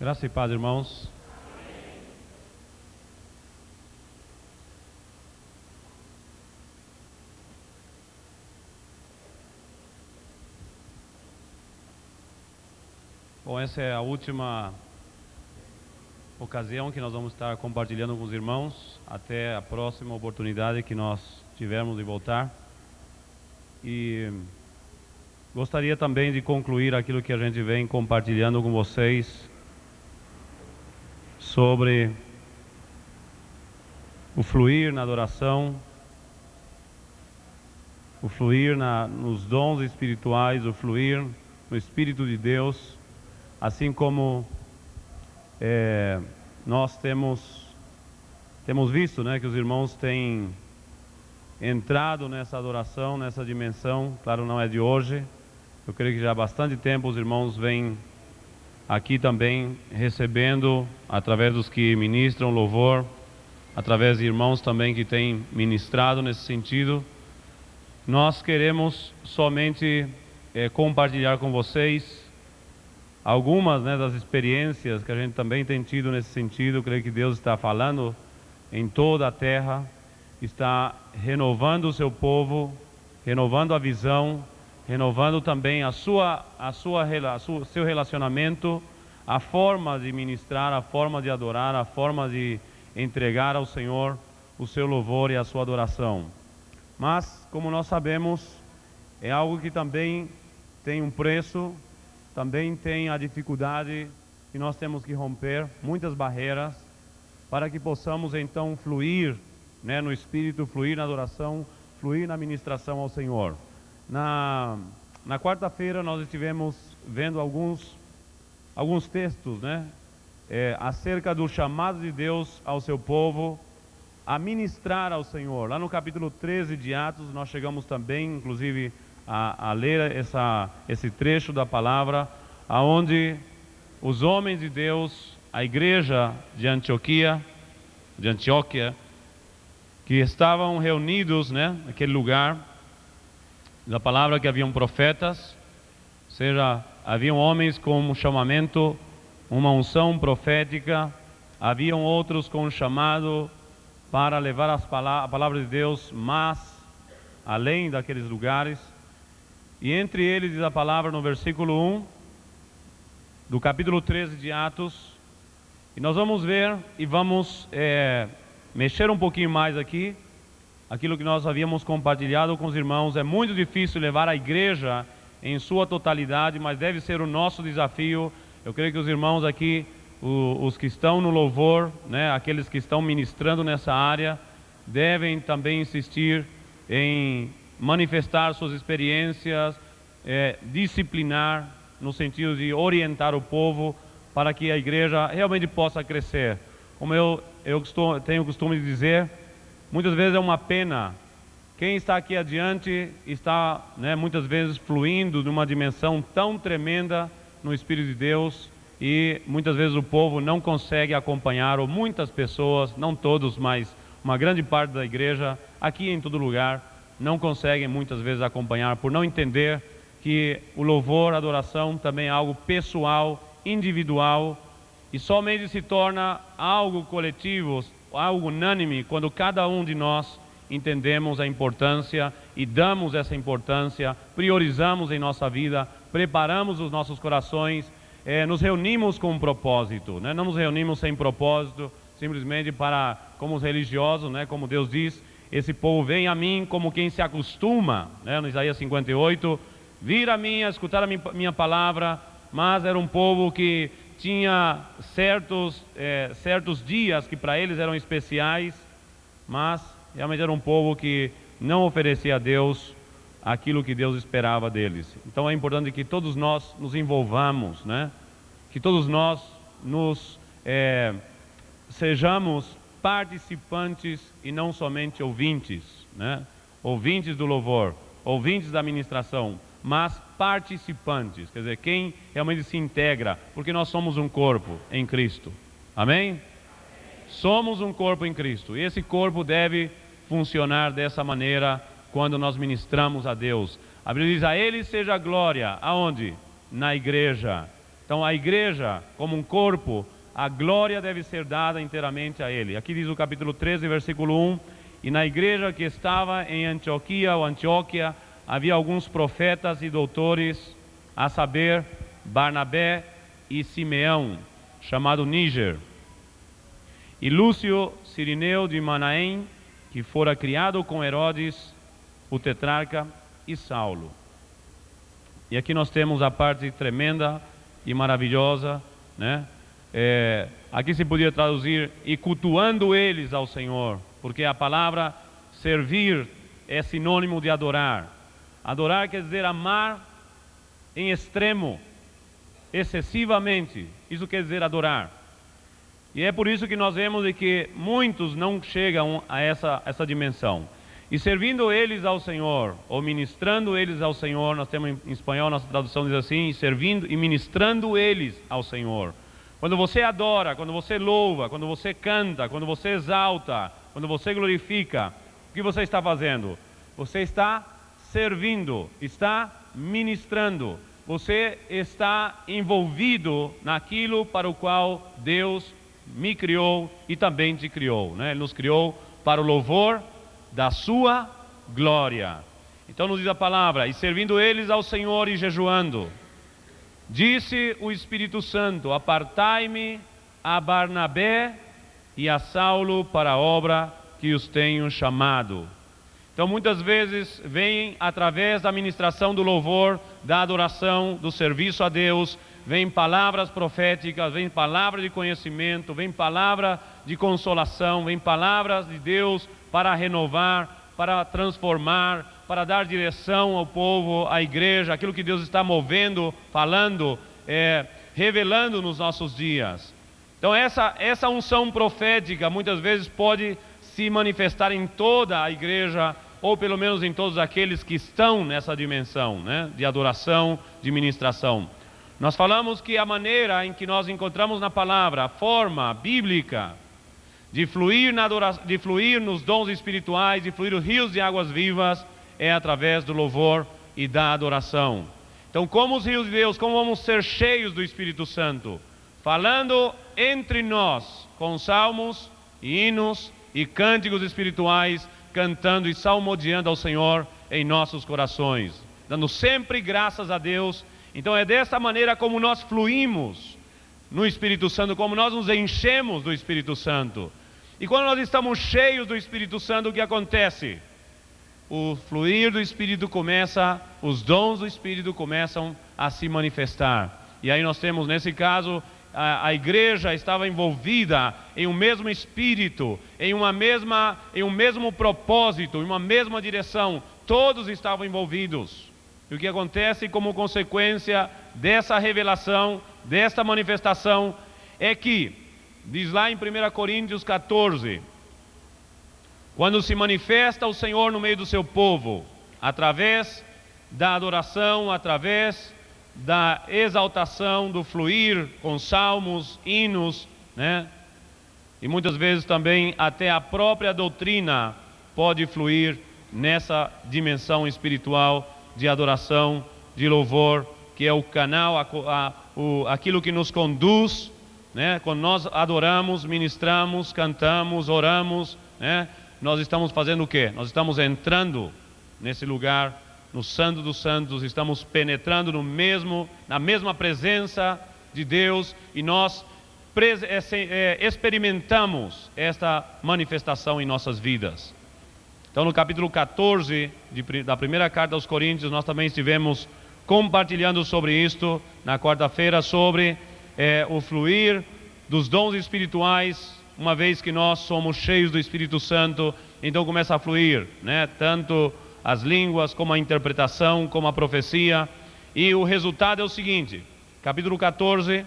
Graça e paz, irmãos. Bom, essa é a última ocasião que nós vamos estar compartilhando com os irmãos, até a próxima oportunidade que nós tivermos de voltar. E gostaria também de concluir aquilo que a gente vem compartilhando com vocês sobre o fluir na adoração, o fluir nos dons espirituais, o fluir no Espírito de Deus, assim como nós temos visto, né, que os irmãos têm entrado nessa adoração, nessa dimensão. Claro, não é de hoje, eu creio que já há bastante tempo os irmãos vêm aqui também recebendo, através dos que ministram louvor, através de irmãos também que têm ministrado nesse sentido. Nós queremos somente compartilhar com vocês algumas, né, das experiências que a gente também tem tido nesse sentido. Eu creio que Deus está falando em toda a terra, está renovando o seu povo, renovando a visão, renovando também seu relacionamento, a forma de ministrar, a forma de adorar, a forma de entregar ao Senhor o seu louvor e a sua adoração. Mas, como nós sabemos, é algo que também tem um preço, também tem a dificuldade que nós temos que romper, muitas barreiras, para que possamos então fluir, né, no Espírito, fluir na adoração, fluir na ministração ao Senhor. Na quarta-feira nós estivemos vendo alguns textos, né, acerca do chamado de Deus ao seu povo a ministrar ao Senhor. Lá no capítulo 13 de Atos nós chegamos também, inclusive, a ler esse trecho da palavra, aonde os homens de Deus, a igreja de Antioquia, que estavam reunidos, né, naquele lugar, da palavra que haviam profetas, ou seja, haviam homens com um chamamento, uma unção profética, haviam outros com um chamado para levar a palavra de Deus, mas além daqueles lugares. E entre eles diz a palavra no versículo 1 do capítulo 13 de Atos, e nós vamos ver e vamos mexer um pouquinho mais aqui, aquilo que nós havíamos compartilhado com os irmãos. É muito difícil levar a igreja em sua totalidade, mas deve ser o nosso desafio. Eu creio que os irmãos aqui, os que estão no louvor, né, aqueles que estão ministrando nessa área, devem também insistir em manifestar suas experiências, disciplinar, no sentido de orientar o povo para que a igreja realmente possa crescer. Como eu tenho o costume de dizer, muitas vezes é uma pena. Quem está aqui adiante está, né, muitas vezes fluindo numa dimensão tão tremenda no Espírito de Deus, e muitas vezes o povo não consegue acompanhar, ou muitas pessoas, não todos, mas uma grande parte da igreja, aqui em todo lugar, não conseguem muitas vezes acompanhar, por não entender que o louvor, a adoração também é algo pessoal, individual, e somente se torna algo coletivo, algo unânime, quando cada um de nós entendemos a importância e damos essa importância, priorizamos em nossa vida, preparamos os nossos corações, nos reunimos com um propósito, né? Não nos reunimos sem propósito, simplesmente para, como os religiosos, né, como Deus diz, esse povo vem a mim como quem se acostuma, né, no Isaías 58, vir a mim, a escutar a minha palavra. Mas era um povo que tinha certos dias que para eles eram especiais, mas realmente era um povo que não oferecia a Deus aquilo que Deus esperava deles. Então é importante que todos nós nos envolvamos, né? Que todos nós sejamos participantes e não somente ouvintes, né? Ouvintes do louvor, ouvintes da ministração, mas participantes, quer dizer, quem realmente se integra, porque nós somos um corpo em Cristo. Amém? Somos um corpo em Cristo, e esse corpo deve funcionar dessa maneira quando nós ministramos a Deus. A Bíblia diz: a Ele seja a glória, aonde? Na igreja. Então a igreja, como um corpo, a glória deve ser dada inteiramente a Ele. Aqui diz o capítulo 13, versículo 1, e na igreja que estava em Antioquia, havia alguns profetas e doutores, a saber, Barnabé e Simeão, chamado Níger, e Lúcio Cirineu de Manaém, que fora criado com Herodes, o tetrarca, e Saulo. E aqui nós temos a parte tremenda e maravilhosa, né? Aqui se podia traduzir, e cultuando eles ao Senhor, porque a palavra servir é sinônimo de adorar. Adorar quer dizer amar em extremo, excessivamente, isso quer dizer adorar. E é por isso que nós vemos de que muitos não chegam a essa dimensão. E servindo eles ao Senhor, ou ministrando eles ao Senhor, nós temos em espanhol, nossa tradução diz assim, servindo e ministrando eles ao Senhor. Quando você adora, quando você louva, quando você canta, quando você exalta, quando você glorifica, o que você está fazendo? Você está servindo, está ministrando. Você está envolvido naquilo para o qual Deus me criou e também te criou, né? Ele nos criou para o louvor da sua glória. Então nos diz a palavra, e servindo eles ao Senhor e jejuando, disse o Espírito Santo, apartai-me a Barnabé e a Saulo para a obra que os tenho chamado. Então muitas vezes vem através da ministração do louvor, da adoração, do serviço a Deus, vem palavras proféticas, vem palavra de conhecimento, vem palavra de consolação, vem palavras de Deus para renovar, para transformar, para dar direção ao povo, à igreja, aquilo que Deus está movendo, falando, revelando nos nossos dias. Então essa unção profética muitas vezes pode se manifestar em toda a igreja, ou pelo menos em todos aqueles que estão nessa dimensão, né, de adoração, de ministração. Nós falamos que a maneira em que nós encontramos na palavra, a forma bíblica de fluir de fluir nos dons espirituais, de fluir os rios de águas vivas, é através do louvor e da adoração. Então, como os rios de Deus, como vamos ser cheios do Espírito Santo? Falando entre nós, com salmos, hinos e cânticos espirituais, cantando e salmodiando ao Senhor em nossos corações, dando sempre graças a Deus. Então é dessa maneira como nós fluímos no Espírito Santo, como nós nos enchemos do Espírito Santo. E quando nós estamos cheios do Espírito Santo, o que acontece? O fluir do Espírito começa, os dons do Espírito começam a se manifestar. E aí nós temos, nesse caso, a igreja estava envolvida em um mesmo Espírito, em um mesmo propósito, em uma mesma direção. Todos estavam envolvidos. E o que acontece como consequência dessa revelação, desta manifestação, é que, diz lá em 1 Coríntios 14, quando se manifesta o Senhor no meio do seu povo, através da adoração, através da exaltação, do fluir com salmos, hinos, né? E muitas vezes também até a própria doutrina pode fluir nessa dimensão espiritual de adoração, de louvor, que é o canal, aquilo que nos conduz, né? Quando nós adoramos, ministramos, cantamos, oramos, né? Nós estamos fazendo o quê? Nós estamos entrando nesse lugar, no Santo dos Santos, estamos penetrando na mesma presença de Deus, e nós experimentamos esta manifestação em nossas vidas. Então no capítulo 14 da primeira carta aos Coríntios, nós também estivemos compartilhando sobre isto na quarta-feira, sobre o fluir dos dons espirituais. Uma vez que nós somos cheios do Espírito Santo, então começa a fluir, né? Tanto as línguas, como a interpretação, como a profecia. E o resultado é o seguinte, capítulo 14,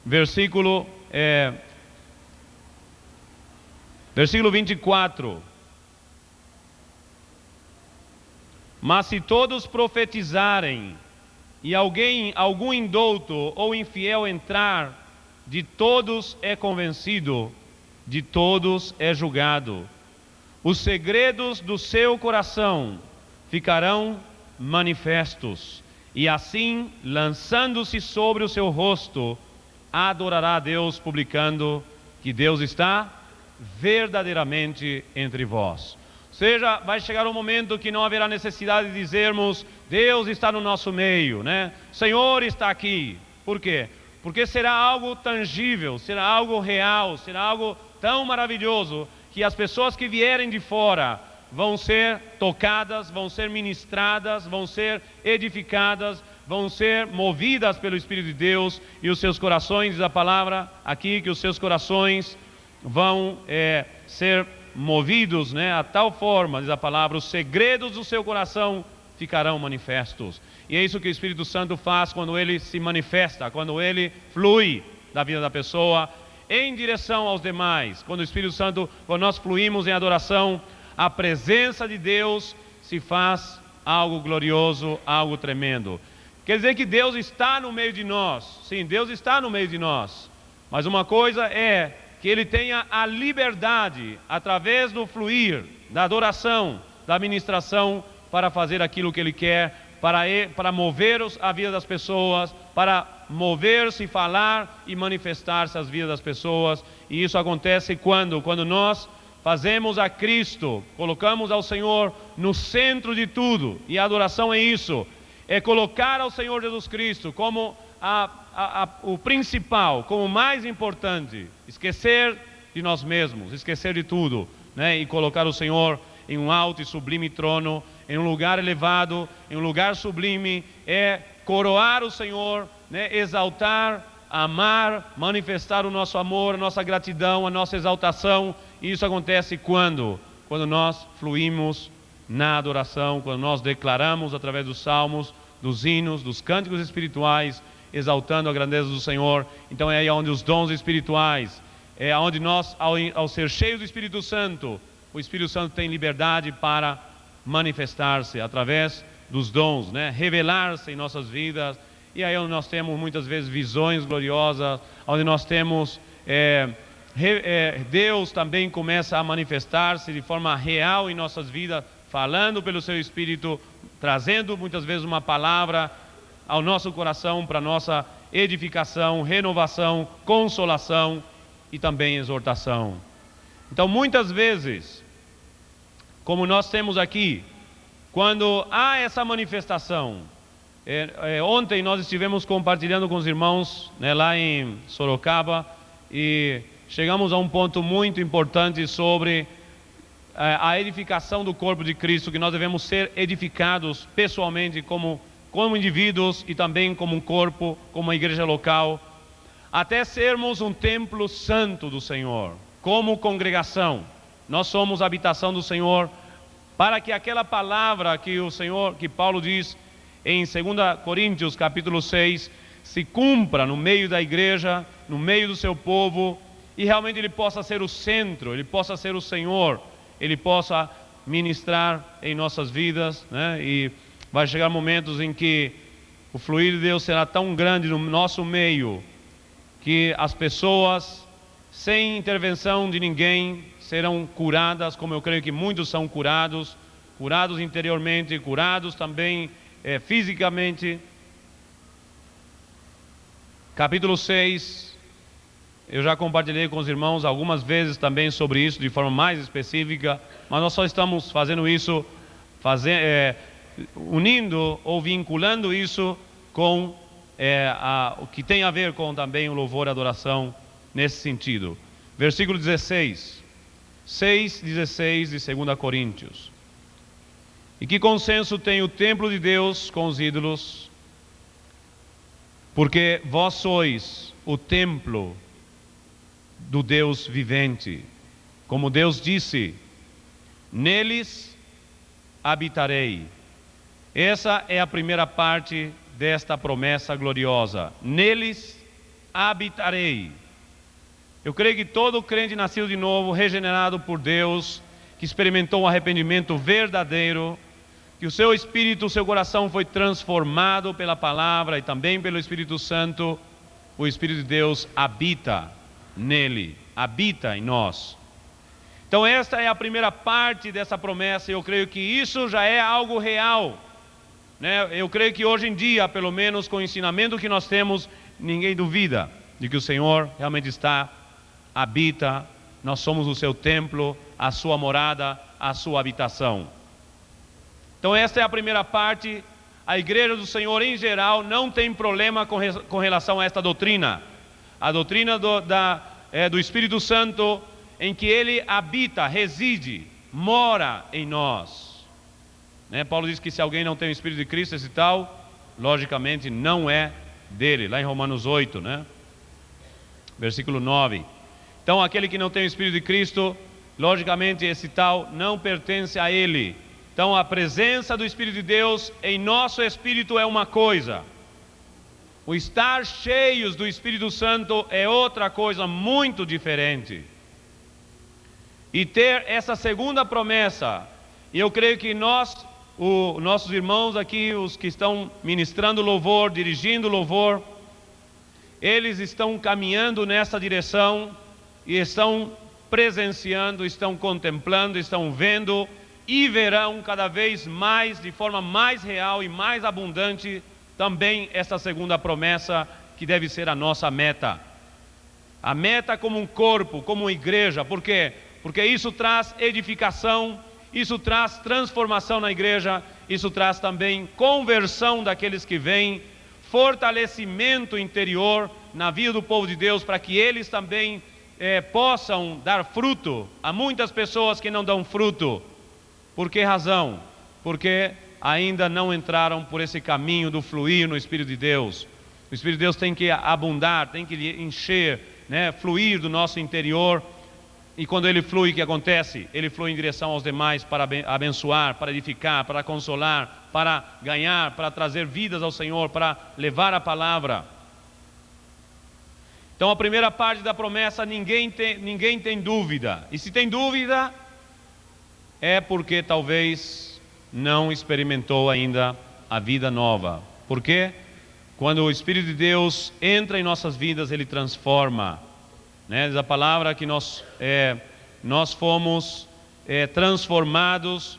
versículo 24. Mas se todos profetizarem, e algum indouto ou infiel entrar, de todos é convencido, de todos é julgado. Os segredos do seu coração ficarão manifestos, e assim, lançando-se sobre o seu rosto, adorará a Deus, publicando que Deus está verdadeiramente entre vós. Ou seja, vai chegar um momento que não haverá necessidade de dizermos, Deus está no nosso meio, né? O Senhor está aqui. Por quê? Porque será algo tangível, será algo real, será algo tão maravilhoso, que as pessoas que vierem de fora vão ser tocadas, vão ser ministradas, vão ser edificadas, vão ser movidas pelo Espírito de Deus, e os seus corações, diz a palavra aqui, que os seus corações vão ser movidos, né, a tal forma, diz a palavra, os segredos do seu coração ficarão manifestos. E é isso que o Espírito Santo faz quando ele se manifesta, quando ele flui da vida da pessoa em direção aos demais. Quando o Espírito Santo, quando nós fluímos em adoração, a presença de Deus se faz algo glorioso, algo tremendo. Quer dizer que Deus está no meio de nós. Sim, Deus está no meio de nós. Mas uma coisa é que Ele tenha a liberdade, através do fluir, da adoração, da administração, para fazer aquilo que Ele quer, para mover a vida das pessoas, para mover-se, falar e manifestar-se as vidas das pessoas. E isso acontece quando nós fazemos a Cristo, colocamos ao Senhor no centro de tudo. E a adoração é isso, é colocar ao Senhor Jesus Cristo como o principal, como o mais importante, esquecer de nós mesmos, esquecer de tudo, né? E colocar o Senhor em um alto e sublime trono, em um lugar elevado, em um lugar sublime, é coroar o Senhor, né? Exaltar, amar, manifestar o nosso amor, a nossa gratidão, a nossa exaltação. E isso acontece quando nós fluímos na adoração, quando nós declaramos através dos salmos, dos hinos, dos cânticos espirituais, exaltando a grandeza do Senhor. Então é aí onde os dons espirituais, é onde nós, ao ser cheios do Espírito Santo, o Espírito Santo tem liberdade para manifestar-se através dos dons, né? Revelar-se em nossas vidas. E aí onde nós temos muitas vezes visões gloriosas, onde nós temos Deus também começa a manifestar-se de forma real em nossas vidas, falando pelo seu Espírito, trazendo muitas vezes uma palavra ao nosso coração para nossa edificação, renovação, consolação e também exortação. Então muitas vezes, como nós temos aqui, quando há essa manifestação, ontem nós estivemos compartilhando com os irmãos, né, lá em Sorocaba, e chegamos a um ponto muito importante sobre a edificação do corpo de Cristo, que nós devemos ser edificados pessoalmente como indivíduos e também como um corpo, como uma igreja local, até sermos um templo santo do Senhor, como congregação. Nós somos a habitação do Senhor, para que aquela palavra que Paulo diz em 2 Coríntios capítulo 6, se cumpra no meio da igreja, no meio do seu povo, e realmente ele possa ser o centro, ele possa ser o Senhor, ele possa ministrar em nossas vidas, né? E vai chegar momentos em que o fluir de Deus será tão grande no nosso meio, que as pessoas, sem intervenção de ninguém, serão curadas, como eu creio que muitos são curados interiormente, curados também fisicamente. Capítulo 6, eu já compartilhei com os irmãos algumas vezes também sobre isso, de forma mais específica, mas nós só estamos fazendo isso, unindo ou vinculando isso com o que tem a ver com também o louvor e adoração nesse sentido. Versículo 16, 6:16 de 2 Coríntios. E que consenso tem o templo de Deus com os ídolos? Porque vós sois o templo do Deus vivente. Como Deus disse, neles habitarei. Essa é a primeira parte desta promessa gloriosa. Neles habitarei. Eu creio que todo crente nascido de novo, regenerado por Deus, que experimentou um arrependimento verdadeiro, que o seu espírito, o seu coração foi transformado pela palavra e também pelo Espírito Santo, o Espírito de Deus habita nele, habita em nós. Então esta é a primeira parte dessa promessa, e eu creio que isso já é algo real. né? Eu creio que hoje em dia, pelo menos com o ensinamento que nós temos, ninguém duvida de que o Senhor realmente habita, nós somos o seu templo, a sua morada, a sua habitação. Então esta é a primeira parte. A igreja do Senhor em geral não tem problema com relação a esta doutrina. A doutrina do Espírito Santo, em que Ele habita, reside, mora em nós. Né? Paulo diz que se alguém não tem o Espírito de Cristo, esse tal, logicamente não é dele. Lá em Romanos 8, né? Versículo 9. Então aquele que não tem o Espírito de Cristo, logicamente esse tal não pertence a ele. Então a presença do Espírito de Deus em nosso espírito é uma coisa. O estar cheios do Espírito Santo é outra coisa muito diferente. E ter essa segunda promessa, e eu creio que nossos irmãos aqui, os que estão ministrando louvor, dirigindo louvor, eles estão caminhando nessa direção e estão presenciando, estão contemplando, estão vendo e verão cada vez mais, de forma mais real e mais abundante, também essa segunda promessa que deve ser a nossa meta. A meta como um corpo, como uma igreja. Por quê? Porque isso traz edificação, isso traz transformação na igreja, isso traz também conversão daqueles que vêm, fortalecimento interior na vida do povo de Deus, para que eles também possam dar fruto a muitas pessoas que não dão fruto. Por que razão? Porque ainda não entraram por esse caminho do fluir no Espírito de Deus. O Espírito de Deus tem que abundar, tem que encher, né? Fluir do nosso interior. E quando ele flui, o que acontece? Ele flui em direção aos demais para abençoar, para edificar, para consolar, para ganhar, para trazer vidas ao Senhor, para levar a palavra. Então a primeira parte da promessa, ninguém tem dúvida. E se tem dúvida, é porque talvez não experimentou ainda a vida nova. Por quê? Quando o Espírito de Deus entra em nossas vidas, Ele transforma. Né? Diz a palavra que nós fomos transformados,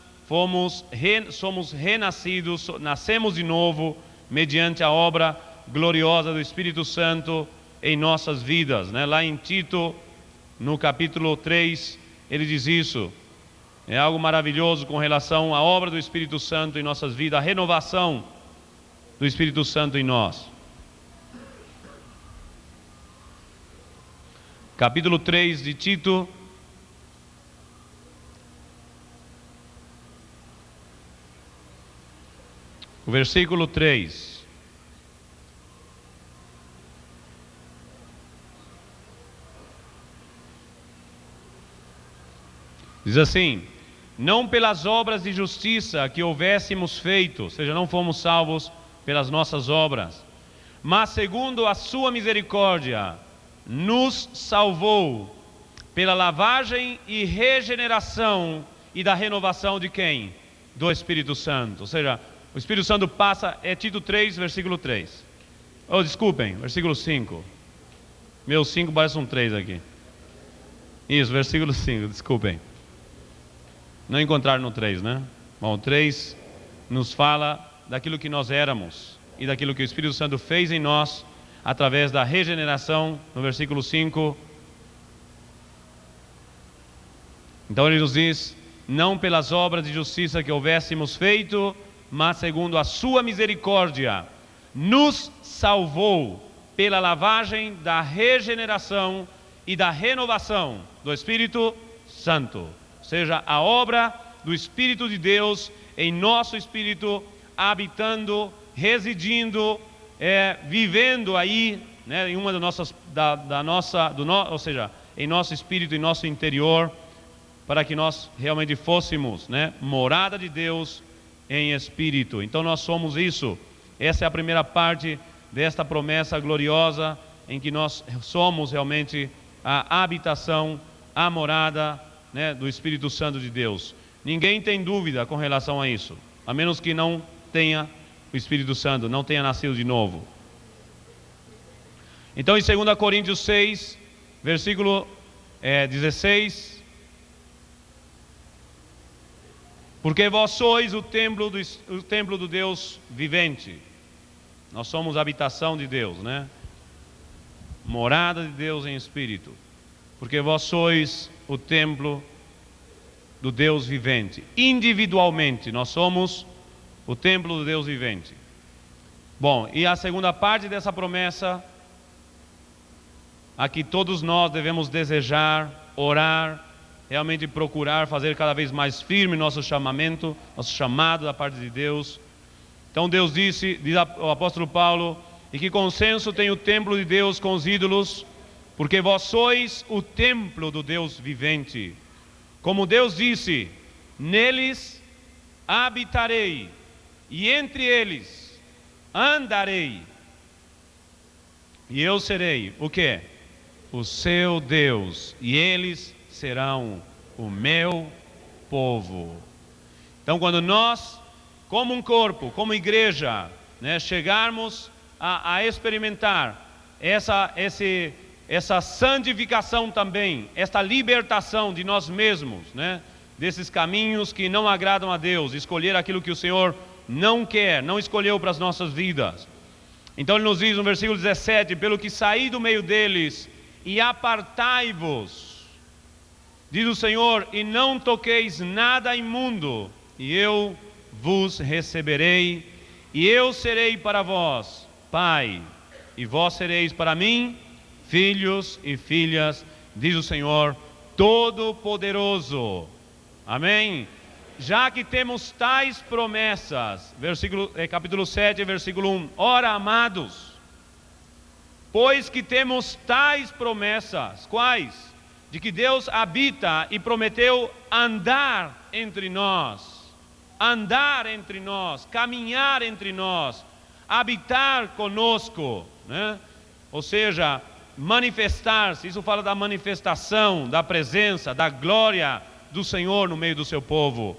somos renascidos, nascemos de novo, mediante a obra gloriosa do Espírito Santo em nossas vidas. Né? Lá em Tito, no capítulo 3, ele diz isso. É algo maravilhoso com relação à obra do Espírito Santo em nossas vidas, a renovação do Espírito Santo em nós. Capítulo 3 de Tito. O versículo 3. Diz assim: não pelas obras de justiça que houvéssemos feito, ou seja, não fomos salvos pelas nossas obras, mas segundo a sua misericórdia, nos salvou pela lavagem e regeneração e da renovação de quem? Do Espírito Santo. Ou seja, o Espírito Santo passa, é Tito 3, versículo 3. Oh, desculpem, versículo 5. Meu 5 parece um 3 aqui. Isso, versículo 5, desculpem. Não encontraram no 3, né? Bom, o 3 nos fala daquilo que nós éramos e daquilo que o Espírito Santo fez em nós através da regeneração, no versículo 5. Então ele nos diz: não pelas obras de justiça que houvéssemos feito, mas segundo a sua misericórdia, nos salvou pela lavagem da regeneração e da renovação do Espírito Santo. Ou seja, a obra do Espírito de Deus em nosso espírito, habitando, residindo, vivendo aí, né, em uma das nossas, ou seja, em nosso espírito, em nosso interior, para que nós realmente fôssemos, né, morada de Deus em espírito. Então nós somos isso. Essa é a primeira parte desta promessa gloriosa, em que nós somos realmente a habitação, a morada, né, do Espírito Santo de Deus. Ninguém tem dúvida com relação a isso, a menos que não tenha o Espírito Santo, não tenha nascido de novo. Então em 2 Coríntios 6, versículo 16, Porque vós sois o templo do Deus vivente. Nós somos a habitação de Deus, né? Morada de Deus em espírito. Porque vós sois o templo do Deus vivente. Individualmente, nós somos o templo do Deus vivente. Bom, e a segunda parte dessa promessa, a que todos nós devemos desejar, orar, realmente procurar fazer cada vez mais firme nosso chamamento, nosso chamado da parte de Deus. Então Deus disse, diz o apóstolo Paulo, e que consenso tem o templo de Deus com os ídolos, porque vós sois o templo do Deus vivente. Como Deus disse, neles habitarei, e entre eles andarei, e eu serei, o quê? O seu Deus, e eles serão o meu povo. Então, quando nós, como um corpo, como igreja, né, chegarmos a experimentar essa santificação também, esta libertação de nós mesmos, né, desses caminhos que não agradam a Deus, escolher aquilo que o Senhor não quer, não escolheu para as nossas vidas. Então Ele nos diz no versículo 17, pelo que saí do meio deles e apartai-vos, diz o Senhor, e não toqueis nada imundo, e eu vos receberei, e eu serei para vós Pai, e vós sereis para mim filhos e filhas, diz o Senhor Todo-Poderoso. Amém? Já que temos tais promessas, capítulo 7, versículo 1, ora amados, pois que temos tais promessas, quais? De que Deus habita e prometeu andar entre nós, caminhar entre nós, habitar conosco, né? Ou seja, manifestar-se, isso fala da manifestação, da presença, da glória do Senhor no meio do seu povo.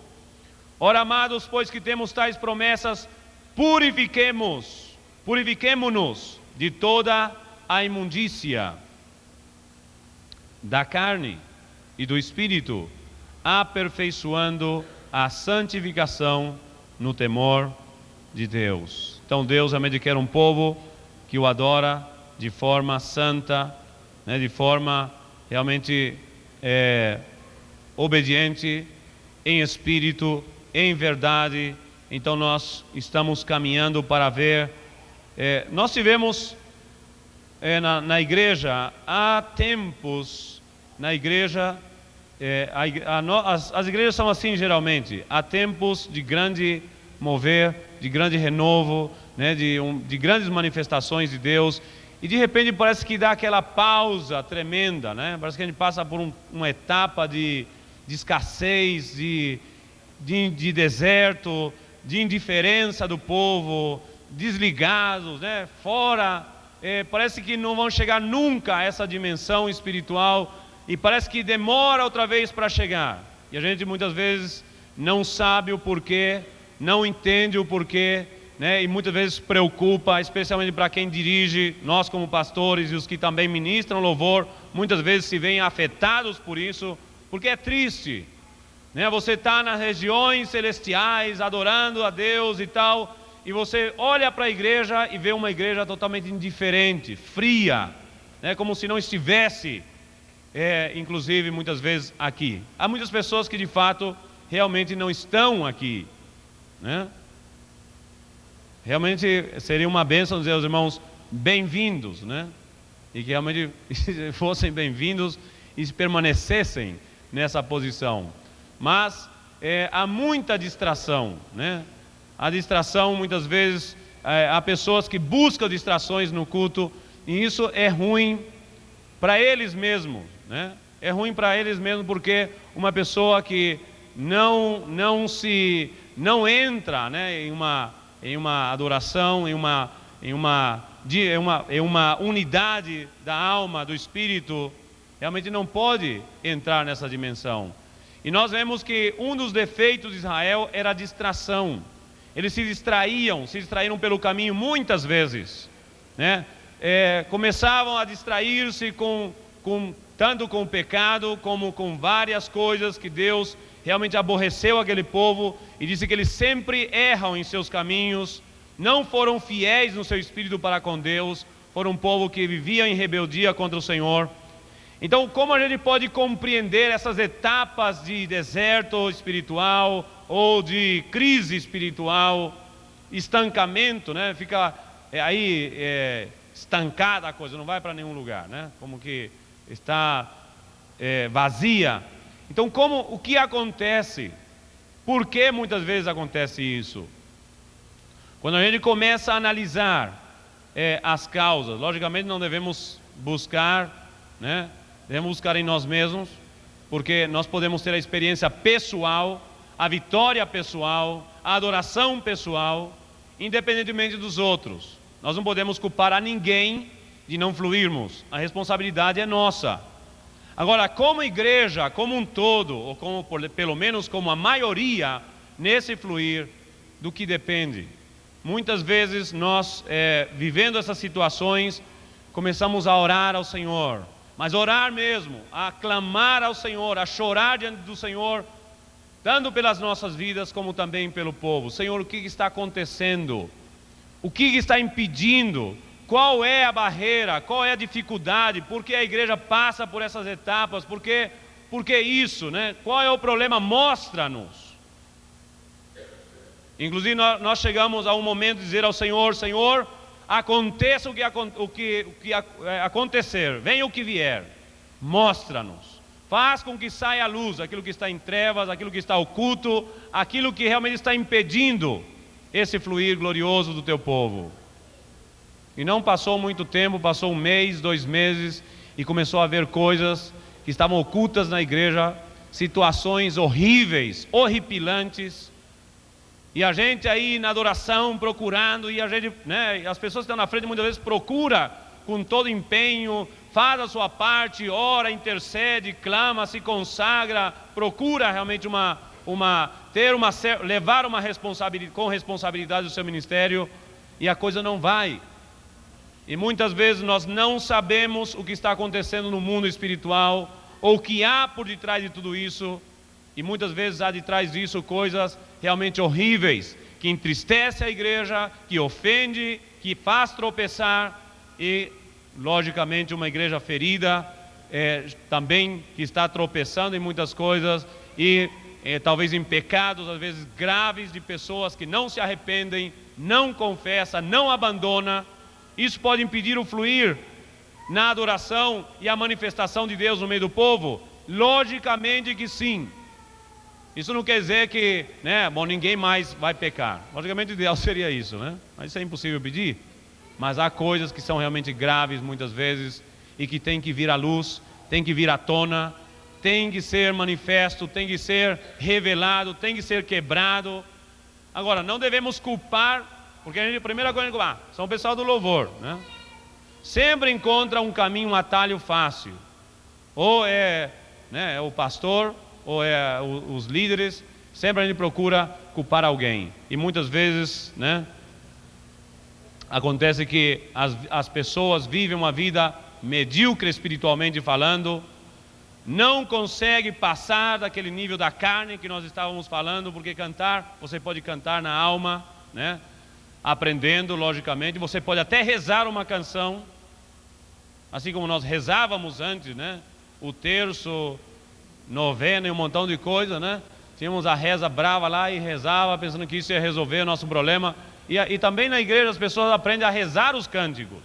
Ora amados, pois que temos tais promessas, purifiquemo-nos de toda a imundícia da carne e do espírito, aperfeiçoando a santificação no temor de Deus. Então Deus realmente quer um povo que o adora de forma santa, né, de forma realmente obediente, em espírito, em verdade. Então nós estamos caminhando para ver. Nós tivemos na igreja, há tempos, na igreja, as igrejas são assim geralmente, há tempos de grande mover, de grande renovo, né, de grandes manifestações de Deus, e de repente parece que dá aquela pausa tremenda, né? Parece que a gente passa por uma etapa de escassez, de deserto, de indiferença do povo, desligados, né? Fora, parece que não vão chegar nunca a essa dimensão espiritual, e parece que demora outra vez para chegar, e a gente muitas vezes não sabe o porquê, não entende o porquê, né? E muitas vezes preocupa, especialmente para quem dirige, nós como pastores e os que também ministram louvor, muitas vezes se veem afetados por isso, porque é triste, né? Você está nas regiões celestiais, adorando a Deus e tal, e você olha para a igreja e vê uma igreja totalmente indiferente, fria, né? Como se não estivesse, inclusive muitas vezes aqui. Há muitas pessoas que de fato realmente não estão aqui, né? Realmente seria uma bênção dizer aos irmãos bem-vindos, né? E que realmente fossem bem-vindos e permanecessem nessa posição. Mas há muita distração, né? A distração muitas vezes, há pessoas que buscam distrações no culto, e isso é ruim para eles mesmos, né? É ruim para eles mesmos, porque uma pessoa que não entra, né, em uma adoração, em uma unidade da alma, do espírito, realmente não pode entrar nessa dimensão. E nós vemos que um dos defeitos de Israel era a distração. Eles se distraíram pelo caminho muitas vezes, né? Começavam a distrair-se tanto com o pecado como com várias coisas que Deus realmente aborreceu aquele povo e disse que eles sempre erram em seus caminhos, não foram fiéis no seu espírito para com Deus, foram um povo que vivia em rebeldia contra o Senhor. Então, como a gente pode compreender essas etapas de deserto espiritual ou de crise espiritual, estancamento, né? Fica estancada a coisa, não vai para nenhum lugar, né? Como que está vazia. Então, o que acontece? Por que muitas vezes acontece isso? Quando a gente começa a analisar as causas, logicamente não devemos buscar, né? Devemos buscar em nós mesmos, porque nós podemos ter a experiência pessoal, a vitória pessoal, a adoração pessoal, independentemente dos outros. Nós não podemos culpar a ninguém de não fluirmos, a responsabilidade é nossa. Agora, como igreja, como um todo, ou pelo menos como a maioria, nesse fluir, do que depende? Muitas vezes nós, vivendo essas situações, começamos a orar ao Senhor, mas orar mesmo, a clamar ao Senhor, a chorar diante do Senhor, tanto pelas nossas vidas como também pelo povo. Senhor, o que está acontecendo? O que está impedindo? Qual é a barreira? Qual é a dificuldade? Por que a igreja passa por essas etapas? Por que isso, né? Qual é o problema? Mostra-nos. Inclusive nós chegamos a um momento de dizer ao Senhor: Senhor, aconteça o que acontecer, venha o que vier, mostra-nos, faz com que saia a luz aquilo que está em trevas, aquilo que está oculto, aquilo que realmente está impedindo esse fluir glorioso do teu povo. E não passou muito tempo, passou 1 mês, 2 meses, e começou a haver coisas que estavam ocultas na igreja, situações horríveis, horripilantes. E a gente aí na adoração procurando, e a gente, né, as pessoas que estão na frente muitas vezes procura com todo empenho, faz a sua parte, ora, intercede, clama, se consagra, procura realmente levar uma responsabilidade, com responsabilidade do seu ministério, e a coisa não vai. E muitas vezes nós não sabemos o que está acontecendo no mundo espiritual, ou o que há por detrás de tudo isso. E muitas vezes há de trás disso coisas realmente horríveis, que entristece a igreja, que ofende, que faz tropeçar, e logicamente uma igreja ferida, também que está tropeçando em muitas coisas, e talvez em pecados às vezes graves de pessoas que não se arrependem, não confessam, não abandonam. Isso pode impedir o fluir na adoração e a manifestação de Deus no meio do povo? Logicamente que sim. Isso não quer dizer que, ninguém mais vai pecar. Logicamente o ideal seria isso, né? Mas isso é impossível pedir. Mas há coisas que são realmente graves muitas vezes e que tem que vir à luz, tem que vir à tona, tem que ser manifesto, tem que ser revelado, tem que ser quebrado. Agora, não devemos culpar, porque a primeira coisa que são o pessoal do louvor, né? Sempre encontra um caminho, um atalho fácil. Ou é o pastor, ou os líderes. Sempre a gente procura culpar alguém. E muitas vezes, acontece que as pessoas vivem uma vida medíocre espiritualmente falando, não consegue passar daquele nível da carne que nós estávamos falando, porque cantar, você pode cantar na alma, aprendendo logicamente, você pode até rezar uma canção, assim como nós rezávamos antes, o terço, novena e um montão de coisa, tínhamos a reza brava lá e rezava pensando que isso ia resolver o nosso problema. E também na igreja as pessoas aprendem a rezar os cânticos.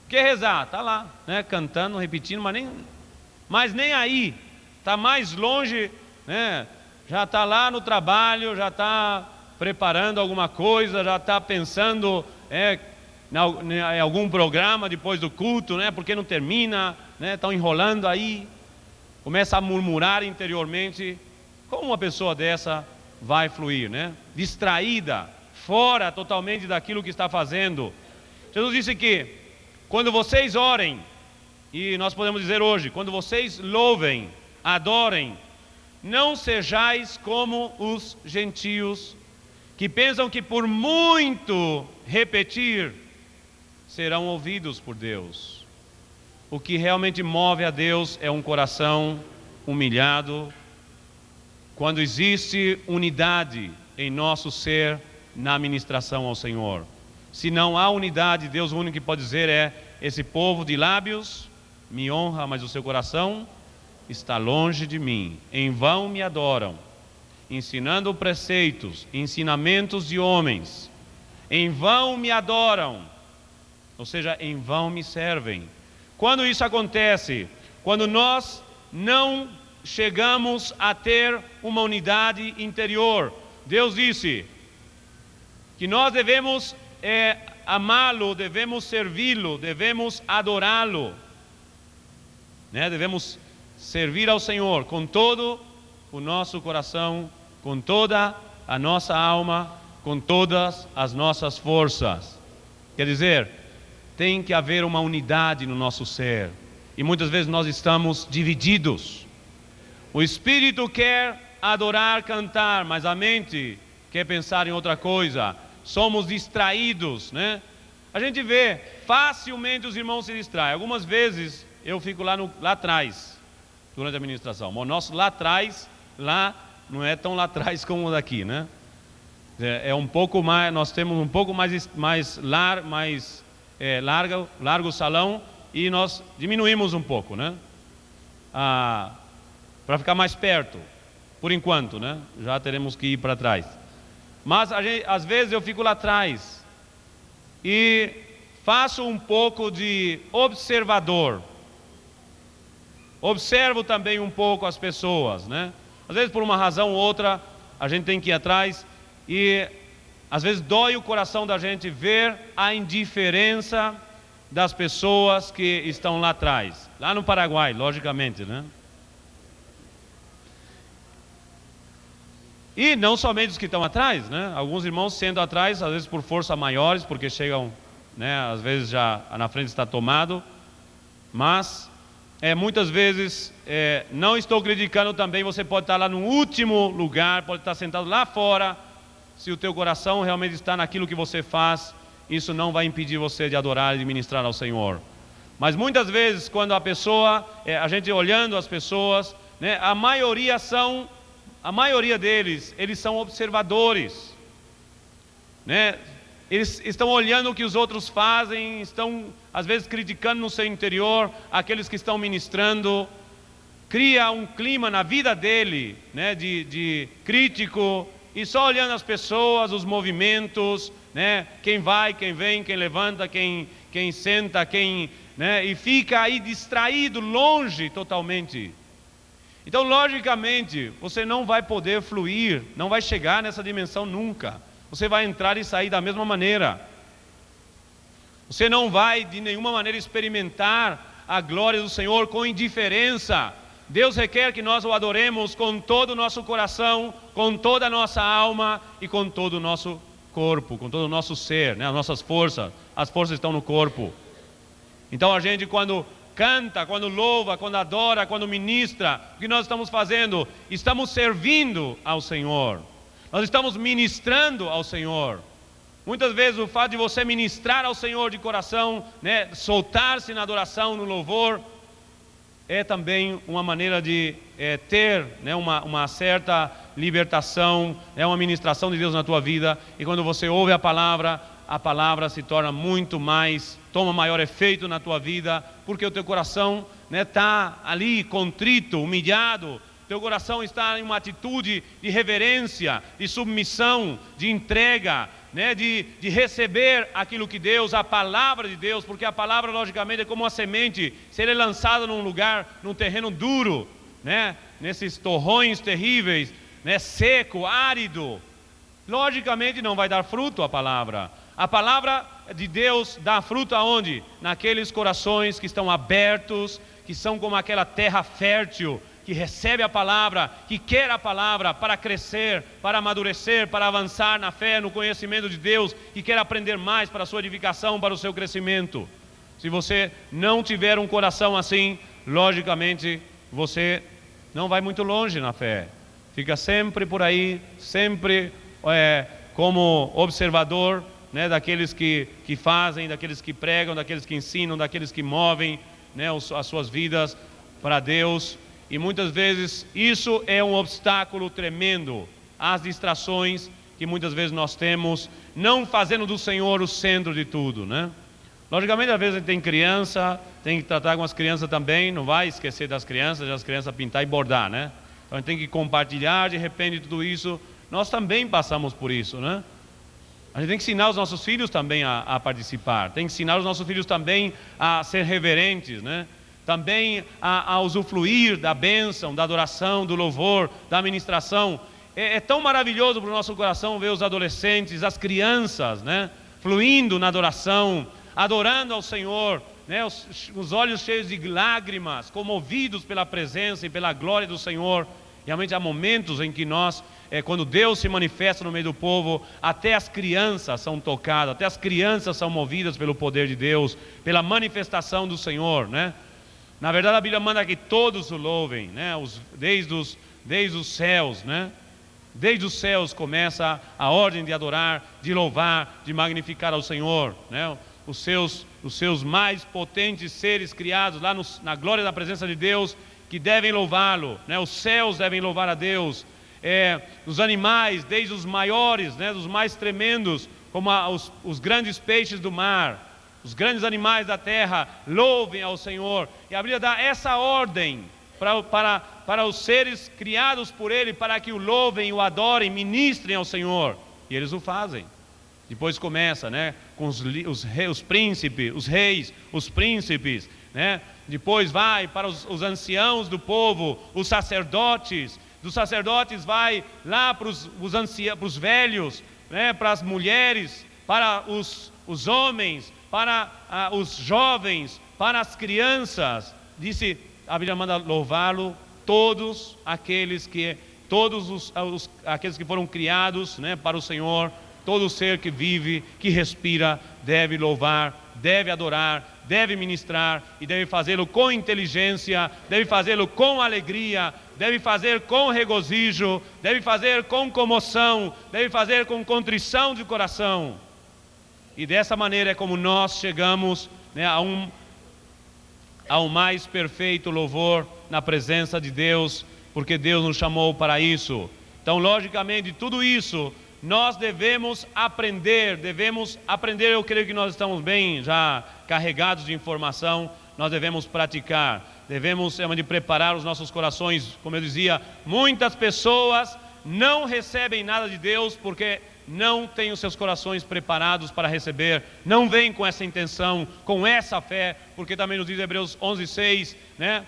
O que rezar? Está lá, cantando, repetindo, mas nem aí, está mais longe, já está lá no trabalho, já está preparando alguma coisa, já está pensando em algum programa depois do culto, porque não termina, estão enrolando aí, começa a murmurar interiormente. Como uma pessoa dessa vai fluir, distraída, fora totalmente daquilo que está fazendo? Jesus disse que quando vocês orem, e nós podemos dizer hoje, quando vocês louvem, adorem, não sejais como os gentios, que pensam que por muito repetir, serão ouvidos por Deus. O que realmente move a Deus é um coração humilhado, quando existe unidade em nosso ser na ministração ao Senhor. Se não há unidade, Deus o único que pode dizer é: esse povo de lábios me honra, mas o seu coração está longe de mim. Em vão me adoram, ensinando preceitos, ensinamentos de homens. Em vão me adoram, ou seja, em vão me servem. Quando isso acontece? Quando nós não chegamos a ter uma unidade interior. Deus disse que nós devemos amá-lo, devemos servi-lo, devemos adorá-lo, né? Devemos servir ao Senhor com todo o nosso coração, com toda a nossa alma, com todas as nossas forças. Quer dizer, tem que haver uma unidade no nosso ser. E muitas vezes nós estamos divididos. O espírito quer adorar, cantar, mas a mente quer pensar em outra coisa. Somos distraídos, né? A gente vê facilmente os irmãos se distraem. Algumas vezes eu fico lá atrás durante a ministração. O nosso lá atrás, lá não é tão lá atrás como o daqui, né? É um pouco mais, nós temos um pouco mais largo o salão e nós diminuímos um pouco, né? Para ficar mais perto, por enquanto, né? Já teremos que ir para trás. Mas às vezes eu fico lá atrás e faço um pouco de observador. Observo também um pouco as pessoas, né? Às vezes por uma razão ou outra a gente tem que ir atrás e às vezes dói o coração da gente ver a indiferença das pessoas que estão lá atrás. Lá no Paraguai, logicamente, né? E não somente os que estão atrás, né? Alguns irmãos sendo atrás, às vezes por força maiores, porque chegam, né? Às vezes já na frente está tomado. Mas muitas vezes, não estou criticando também, você pode estar lá no último lugar, pode estar sentado lá fora. Se o teu coração realmente está naquilo que você faz, isso não vai impedir você de adorar e de ministrar ao Senhor. Mas muitas vezes, quando a pessoa, a gente olhando as pessoas, né? A maioria deles, eles são observadores, né? Eles estão olhando o que os outros fazem, estão às vezes criticando no seu interior aqueles que estão ministrando. Cria um clima na vida dele, né, de crítico, e só olhando as pessoas, os movimentos, né, quem vai, quem vem, quem levanta, quem senta, né, e fica aí distraído, longe totalmente. Então, logicamente, você não vai poder fluir, não vai chegar nessa dimensão nunca. Você vai entrar e sair da mesma maneira. Você não vai de nenhuma maneira experimentar a glória do Senhor com indiferença. Deus requer que nós o adoremos com todo o nosso coração, com toda a nossa alma e com todo o nosso corpo, com todo o nosso ser, né? As nossas forças, as forças estão no corpo. Então a gente, quando canta, quando louva, quando adora, quando ministra, o que nós estamos fazendo? Estamos servindo ao Senhor. Nós estamos ministrando ao Senhor. Muitas vezes o fato de você ministrar ao Senhor de coração, né, soltar-se na adoração, no louvor, é também uma maneira de ter, né, uma certa libertação, uma ministração de Deus na tua vida. E quando você ouve a palavra se torna muito mais, toma maior efeito na tua vida, porque o teu coração está, né, ali contrito, humilhado. Teu coração está em uma atitude de reverência, de submissão, de entrega, né, de receber aquilo que Deus, a palavra de Deus, porque a palavra logicamente é como uma semente. Se ele é lançado num lugar, num terreno duro, né, nesses torrões terríveis, né, seco, árido, logicamente não vai dar fruto a palavra. A palavra de Deus dá fruto aonde? Naqueles corações que estão abertos, que são como aquela terra fértil, que recebe a palavra, que quer a palavra para crescer, para amadurecer, para avançar na fé, no conhecimento de Deus, que quer aprender mais para a sua edificação, para o seu crescimento. Se você não tiver um coração assim, logicamente você não vai muito longe na fé. Fica sempre por aí, sempre como observador, né, daqueles que fazem, daqueles que pregam, daqueles que ensinam, daqueles que movem, né, as suas vidas para Deus. E muitas vezes isso é um obstáculo tremendo às distrações que muitas vezes nós temos, não fazendo do Senhor o centro de tudo, né? Logicamente, às vezes a gente tem criança, tem que tratar com as crianças também, não vai esquecer das crianças, as crianças pintar e bordar, né? Então a gente tem que compartilhar, de repente, tudo isso. Nós também passamos por isso, né? A gente tem que ensinar os nossos filhos também a participar, tem que ensinar os nossos filhos também a ser reverentes, né? Também a usufruir da bênção, da adoração, do louvor, da ministração. É tão maravilhoso para o nosso coração ver os adolescentes, as crianças, né? Fluindo na adoração, adorando ao Senhor, né? Os olhos cheios de lágrimas, comovidos pela presença e pela glória do Senhor. Realmente há momentos em que nós, quando Deus se manifesta no meio do povo, até as crianças são tocadas, até as crianças são movidas pelo poder de Deus, pela manifestação do Senhor, né? Na verdade, a Bíblia manda que todos o louvem, né? Desde os céus, né? Desde os céus começa a ordem de adorar, de louvar, de magnificar ao Senhor, né? Os seus mais potentes seres criados lá na glória da presença de Deus, que devem louvá-lo, né? Os céus devem louvar a Deus. Os animais, desde os maiores, né? Dos mais tremendos, como os grandes peixes do mar, os grandes animais da terra, louvem ao Senhor. E a Bíblia dá essa ordem para os seres criados por Ele, para que o louvem, o adorem, ministrem ao Senhor. E eles o fazem. Depois começa, né, com os príncipes, os reis, os príncipes, né? Depois vai para os anciãos do povo, os sacerdotes. Dos sacerdotes vai lá para os velhos, né, para as mulheres, para os homens, para os jovens, para as crianças. Disse, a Bíblia manda louvá-lo, todos aqueles que foram criados, né, para o Senhor. Todo ser que vive, que respira, deve louvar, deve adorar, deve ministrar e deve fazê-lo com inteligência, deve fazê-lo com alegria, deve fazer com regozijo, deve fazer com comoção, deve fazer com contrição de coração. E dessa maneira é como nós chegamos, né, ao mais perfeito louvor na presença de Deus, porque Deus nos chamou para isso. Então, logicamente, tudo isso nós devemos aprender, eu creio que nós estamos bem já carregados de informação, nós devemos praticar, devemos realmente preparar os nossos corações. Como eu dizia, muitas pessoas não recebem nada de Deus porque não têm os seus corações preparados para receber, não vêm com essa intenção, com essa fé, porque também nos diz Hebreus 11:6, né?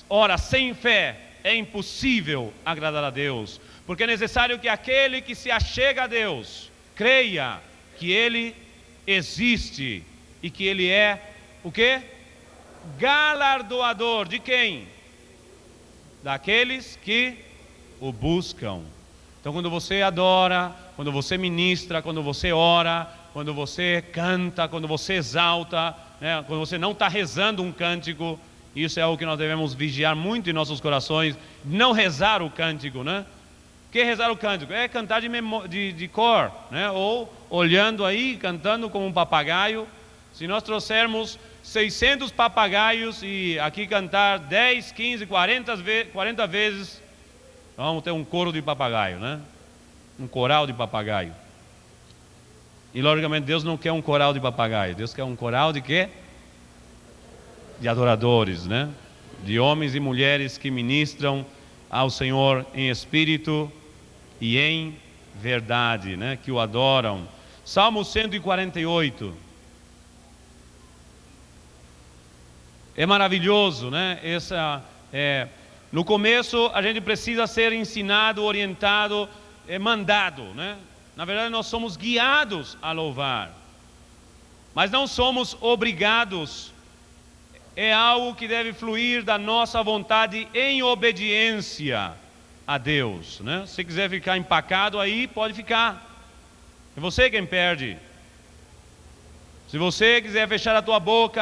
Ora, sem fé é impossível agradar a Deus, porque é necessário que aquele que se achega a Deus creia que Ele existe e que Ele é o quê? Galardoador de quem? Daqueles que o buscam. Então, quando você adora, quando você ministra, quando você ora, quando você canta, quando você exalta, né? Quando você não está rezando um cântico, isso é algo que nós devemos vigiar muito em nossos corações, não rezar o cântico, né? O que é rezar o cântico? É cantar de cor, né? Ou olhando aí, cantando como um papagaio. Se nós trouxermos 600 papagaios e aqui cantar 10, 15, 40 vezes, vamos ter um coro de papagaio, né? Um coral de papagaio. E logicamente Deus não quer um coral de papagaio, Deus quer um coral de quê? De adoradores, né? De homens e mulheres que ministram ao Senhor em espírito e em verdade, né? Que o adoram. Salmo 148. É maravilhoso, né? No começo a gente precisa ser ensinado, orientado, mandado, né? Na verdade nós somos guiados a louvar, mas não somos obrigados. É algo que deve fluir da nossa vontade em obediência a Deus, né? Se quiser ficar empacado aí, pode ficar. É você quem perde. Se você quiser fechar a tua boca,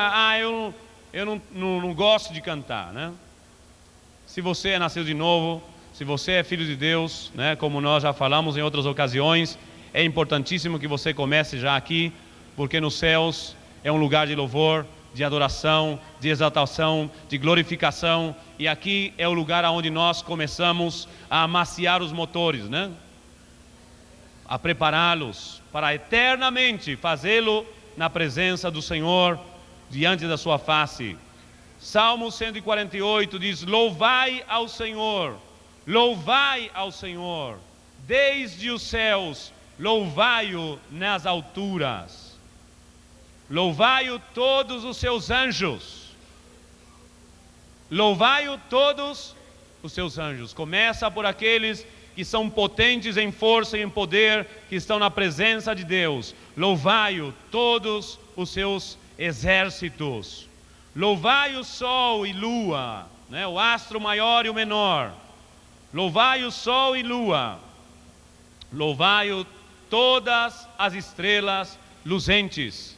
eu não gosto de cantar, né? Se você é nascido de novo, se você é filho de Deus, né? Como nós já falamos em outras ocasiões, é importantíssimo que você comece já aqui, porque nos céus é um lugar de louvor, de adoração, de exaltação, de glorificação. E aqui é o lugar onde nós começamos a amaciar os motores, né? A prepará-los para eternamente fazê-lo na presença do Senhor, diante da sua face. Salmo 148 diz: louvai ao Senhor, desde os céus, louvai-o nas alturas. Louvai-o todos os seus anjos. Louvai-o todos os seus anjos. Começa por aqueles que são potentes em força e em poder, que estão na presença de Deus. Louvai-o todos os seus exércitos. Louvai o sol e lua, né? O astro maior e o menor. Louvai o sol e lua. Louvai-o todas as estrelas luzentes.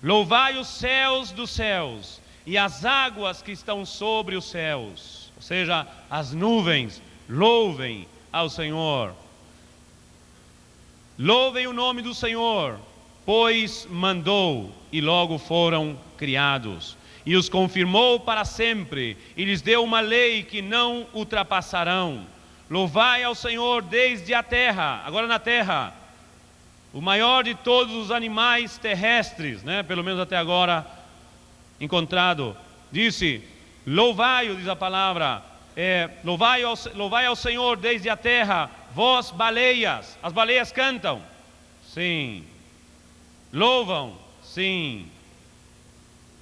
Louvai os céus dos céus e as águas que estão sobre os céus, ou seja, as nuvens. Louvem ao Senhor. Louvem o nome do Senhor, pois mandou e logo foram criados, e os confirmou para sempre, e lhes deu uma lei que não ultrapassarão. Louvai ao Senhor desde a terra, agora na terra, o maior de todos os animais terrestres, né? Pelo menos até agora encontrado. Disse: louvai-o, diz a palavra, louvai ao Senhor desde a terra, vós baleias. As baleias cantam? Sim. Louvam? Sim.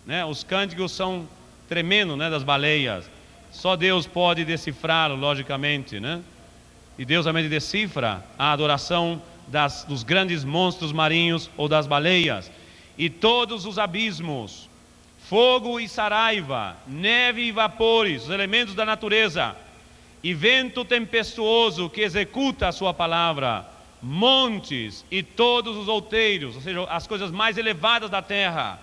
Né? Os cânticos são tremendos, né, das baleias. Só Deus pode decifrá-lo, logicamente, né? E Deus também decifra a adoração dos grandes monstros marinhos ou das baleias. E todos os abismos, fogo e saraiva, neve e vapores, os elementos da natureza, e vento tempestuoso que executa a sua palavra, montes e todos os outeiros, ou seja, as coisas mais elevadas da terra,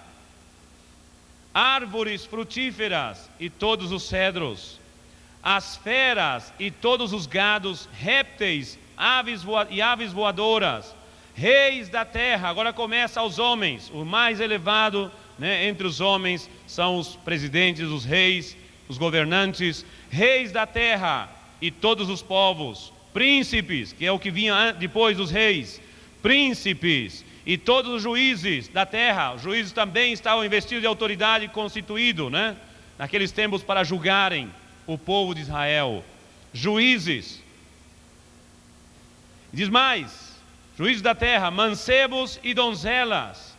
árvores frutíferas e todos os cedros, as feras e todos os gados, répteis, aves voadoras, reis da terra. Agora começa aos homens. O mais elevado, né, entre os homens são os presidentes, os reis, os governantes, reis da terra e todos os povos, príncipes, que é o que vinha depois dos reis, príncipes e todos os juízes da terra. Os juízes também estavam investidos de autoridade, constituído, né, naqueles tempos para julgarem o povo de Israel. Juízes. Diz mais: juízes da terra, mancebos e donzelas,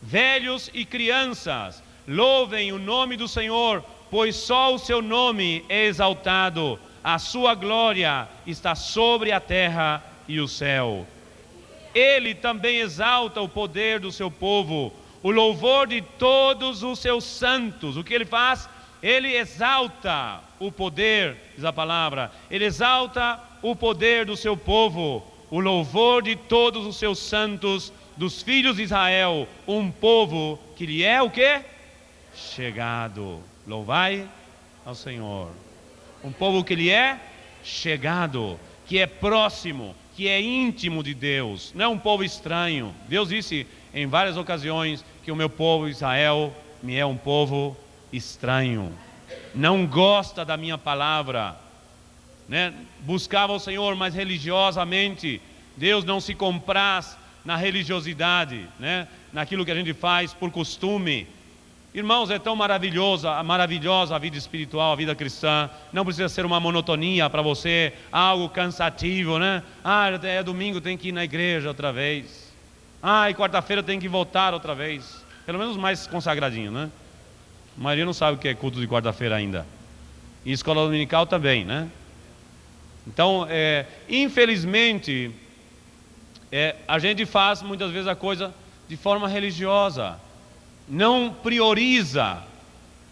velhos e crianças, louvem o nome do Senhor, pois só o seu nome é exaltado, a sua glória está sobre a terra e o céu. Ele também exalta o poder do seu povo, o louvor de todos os seus santos. O que ele faz? Ele exalta o poder, diz a palavra, ele exalta o poder do seu povo, o louvor de todos os seus santos, dos filhos de Israel, um povo que lhe é o quê? Chegado. Louvai ao Senhor. Um povo que lhe é chegado, que é próximo, que é íntimo de Deus, não é um povo estranho. Deus disse em várias ocasiões que o meu povo Israel me é um povo estranho, não gosta da minha palavra, né? Buscava o Senhor, mas religiosamente. Deus não se compraz na religiosidade, né? Naquilo que a gente faz por costume. Irmãos, é tão maravilhosa a vida espiritual, a vida cristã. Não precisa ser uma monotonia para você, algo cansativo, né? É domingo, tem que ir na igreja outra vez. E quarta-feira tem que voltar outra vez. Pelo menos mais consagradinho, né? A maioria não sabe o que é culto de quarta-feira ainda. E escola dominical também, né? Então, infelizmente, a gente faz muitas vezes a coisa de forma religiosa. Não prioriza,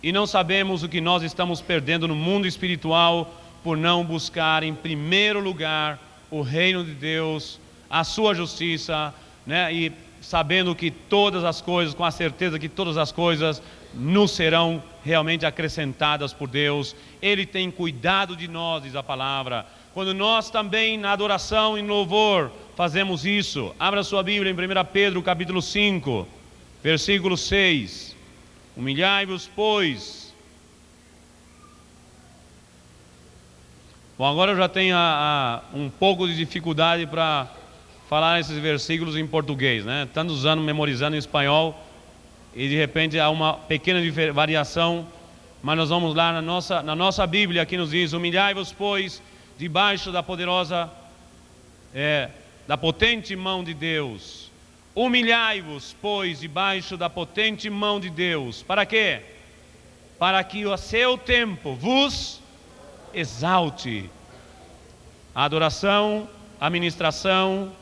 e não sabemos o que nós estamos perdendo no mundo espiritual por não buscar em primeiro lugar o reino de Deus, a sua justiça, né? E sabendo que todas as coisas, com a certeza que todas as coisas nos serão realmente acrescentadas por Deus. Ele tem cuidado de nós, diz a palavra. Quando nós também na adoração e no louvor fazemos isso, abra sua Bíblia em 1 Pedro capítulo 5, versículo 6. Humilhai-vos, pois. Bom, agora eu já tenho um pouco de dificuldade para falar esses versículos em português, né? Tantos anos memorizando em espanhol e de repente há uma pequena variação, mas nós vamos lá na nossa Bíblia que nos diz: humilhai-vos, pois, debaixo da poderosa, da potente mão de Deus. Humilhai-vos, pois, debaixo da potente mão de Deus. Para quê? Para que a seu tempo vos exalte. A adoração, a ministração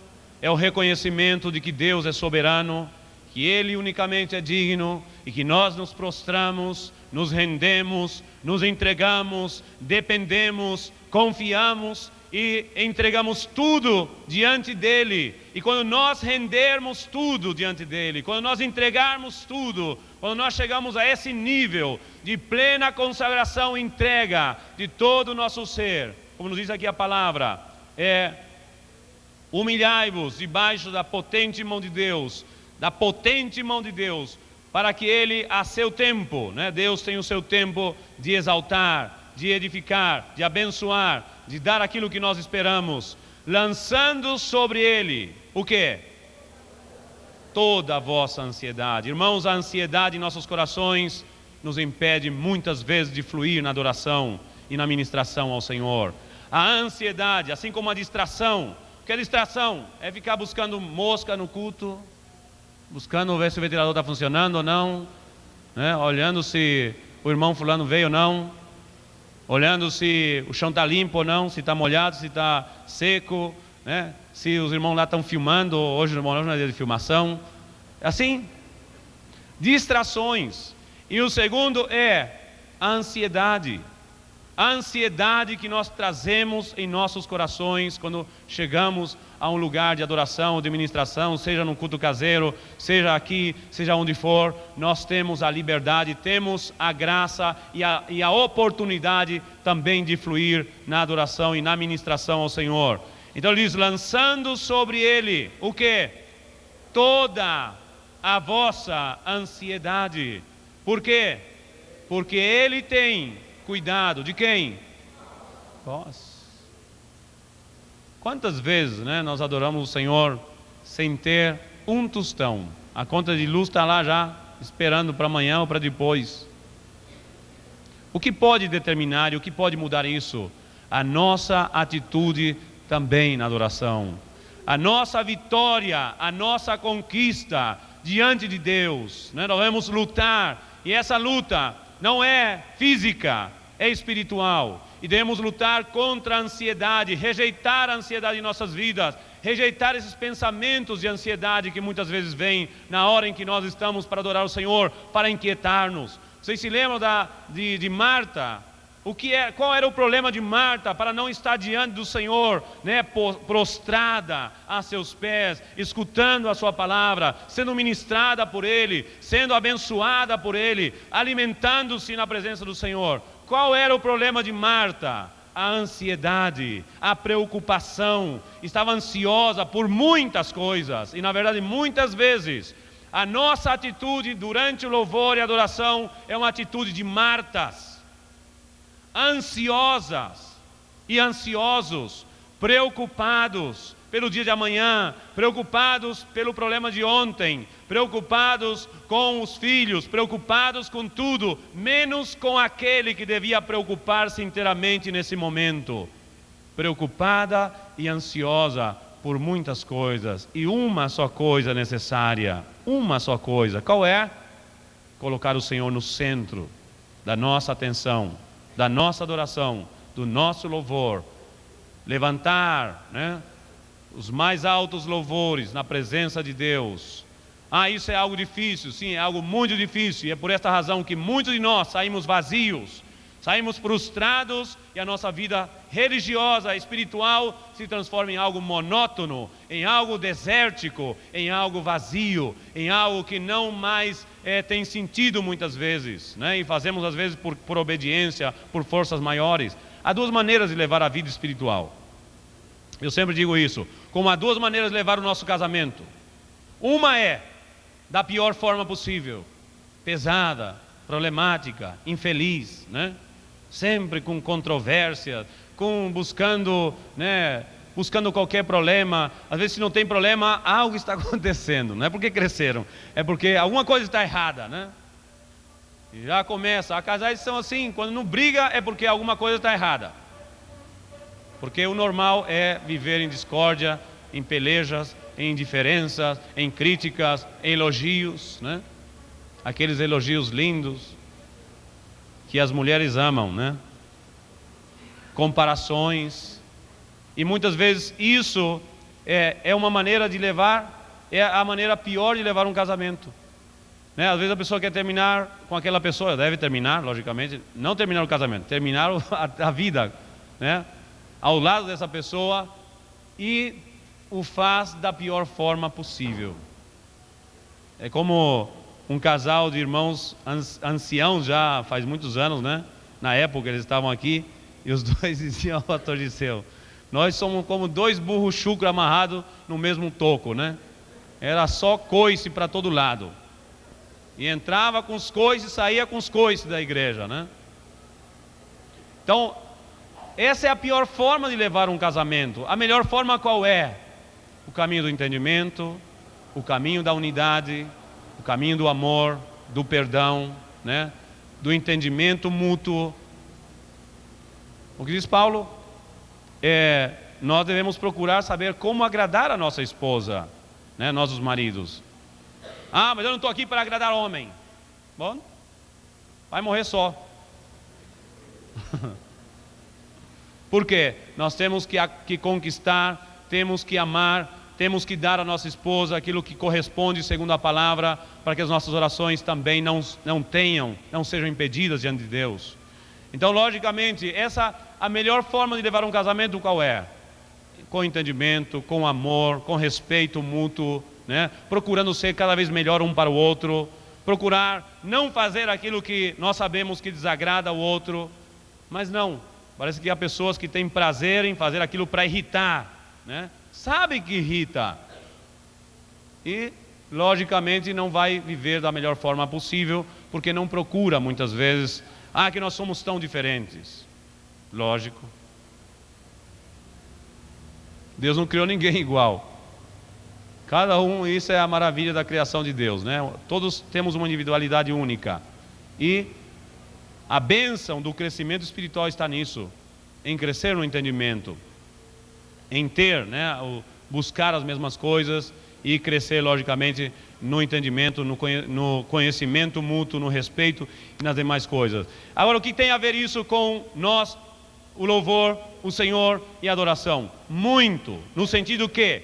é o reconhecimento de que Deus é soberano, que Ele unicamente é digno e que nós nos prostramos, nos rendemos, nos entregamos, dependemos, confiamos e entregamos tudo diante dEle. E quando nós rendermos tudo diante dEle, quando nós entregarmos tudo, quando nós chegamos a esse nível de plena consagração e entrega de todo o nosso ser, como nos diz aqui a palavra, humilhai-vos debaixo da potente mão de Deus, para que Ele, a seu tempo, né? Deus tem o seu tempo de exaltar, de edificar, de abençoar, de dar aquilo que nós esperamos, lançando sobre Ele, o quê? Toda a vossa ansiedade. Irmãos, a ansiedade em nossos corações nos impede muitas vezes de fluir na adoração e na ministração ao Senhor. A ansiedade, assim como a distração. O que é distração? É ficar buscando mosca no culto, buscando ver se o ventilador está funcionando ou não, né? Olhando se o irmão fulano veio ou não, olhando se o chão está limpo ou não, se está molhado, se está seco, né? Se os irmãos lá estão filmando, hoje não é dia de filmação, assim, distrações. E o segundo é a ansiedade que nós trazemos em nossos corações quando chegamos a um lugar de adoração ou de ministração, seja num culto caseiro, seja aqui, seja onde for. Nós temos a liberdade, temos a graça e a oportunidade também de fluir na adoração e na ministração ao Senhor. Então ele diz: lançando sobre Ele o quê? Toda a vossa ansiedade. Por quê? Porque Ele tem cuidado de quem? Vós. Quantas vezes, né, nós adoramos o Senhor sem ter um tostão? A conta de luz está lá já, esperando para amanhã ou para depois. O que pode determinar e o que pode mudar isso? A nossa atitude também na adoração. A nossa vitória, a nossa conquista diante de Deus, né? Nós vamos lutar, e essa luta não é física, é espiritual. E devemos lutar contra a ansiedade, rejeitar a ansiedade em nossas vidas, rejeitar esses pensamentos de ansiedade que muitas vezes vêm na hora em que nós estamos para adorar o Senhor, para inquietar-nos. Vocês se lembram de Marta? Qual era o problema de Marta para não estar diante do Senhor, né, prostrada a seus pés, escutando a sua palavra, sendo ministrada por Ele, sendo abençoada por Ele, alimentando-se na presença do Senhor? Qual era o problema de Marta? A ansiedade, a preocupação. Estava ansiosa por muitas coisas, e na verdade muitas vezes a nossa atitude durante o louvor e a adoração é uma atitude de Martas, ansiosas e ansiosos, preocupados pelo dia de amanhã, preocupados pelo problema de ontem, preocupados com os filhos, preocupados com tudo, menos com aquele que devia preocupar-se inteiramente nesse momento. Preocupada e ansiosa por muitas coisas, e uma só coisa necessária, uma só coisa. Qual é? Colocar o Senhor no centro da nossa atenção, da nossa adoração, do nosso louvor. Levantar, né, os mais altos louvores na presença de Deus. Isso é algo difícil. Sim, é algo muito difícil, e é por esta razão que muitos de nós saímos vazios, saímos frustrados, e a nossa vida religiosa, espiritual, se transforma em algo monótono, em algo desértico, em algo vazio, em algo que não mais tem sentido muitas vezes, né? E fazemos às vezes por obediência, por forças maiores. Há duas maneiras de levar a vida espiritual. Eu sempre digo isso, como há duas maneiras de levar o nosso casamento. Uma é da pior forma possível, pesada, problemática, infeliz, né? Sempre com controvérsia, buscando qualquer problema. Às vezes, se não tem problema, algo está acontecendo. Não é porque cresceram, é porque alguma coisa está errada, né? E já começa. Há casais que são assim, quando não briga é porque alguma coisa está errada. Porque o normal é viver em discórdia, em pelejas, em indiferenças, em críticas, em elogios, né? Aqueles elogios lindos que as mulheres amam, né? Comparações. E muitas vezes isso é uma maneira de levar, é a maneira pior de levar um casamento, né? Às vezes a pessoa quer terminar com aquela pessoa, deve terminar, logicamente, não terminar o casamento, terminar a vida, né? Ao lado dessa pessoa, e o faz da pior forma possível. É como um casal de irmãos anciãos, já faz muitos anos, né? Na época eles estavam aqui, e os dois diziam ao pastor Giseu: nós somos como dois burros chucros amarrados no mesmo toco, né? Era só coice para todo lado. E entrava com os coices e saía com os coices da igreja, né? Então, essa é a pior forma de levar um casamento. A melhor forma qual é? O caminho do entendimento, o caminho da unidade, o caminho do amor, do perdão, né? Do entendimento mútuo. O que diz Paulo? Nós devemos procurar saber como agradar a nossa esposa, né? Nós os maridos. Ah, mas eu não estou aqui para agradar homem. Bom, vai morrer só. Por quê? Nós temos que conquistar, temos que amar, temos que dar à nossa esposa aquilo que corresponde segundo a palavra, para que as nossas orações também não sejam impedidas diante de Deus. Então, logicamente, a melhor forma de levar um casamento qual é? Com entendimento, com amor, com respeito mútuo, né? Procurando ser cada vez melhor um para o outro, procurar não fazer aquilo que nós sabemos que desagrada ao outro, mas não. Parece que há pessoas que têm prazer em fazer aquilo para irritar, né? Sabe que irrita e logicamente não vai viver da melhor forma possível, porque não procura muitas vezes, que nós somos tão diferentes. Lógico, Deus não criou ninguém igual. Cada um, isso é a maravilha da criação de Deus, né? Todos temos uma individualidade única. E a bênção do crescimento espiritual está nisso, em crescer no entendimento, em ter, né, buscar as mesmas coisas e crescer logicamente no entendimento, no conhecimento mútuo, no respeito e nas demais coisas. Agora, o que tem a ver isso com nós, o louvor, o Senhor e a adoração? Muito, no sentido que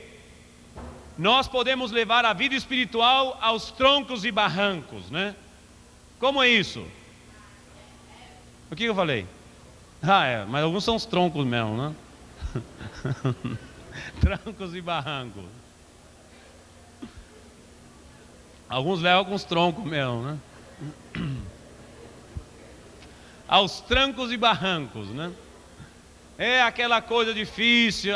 nós podemos levar a vida espiritual aos troncos e barrancos, né? Como é isso? O que eu falei? Mas alguns são os troncos mesmo, né? Trancos e barrancos. Alguns levam com os troncos mesmo, né? Aos trancos e barrancos, né? É aquela coisa difícil,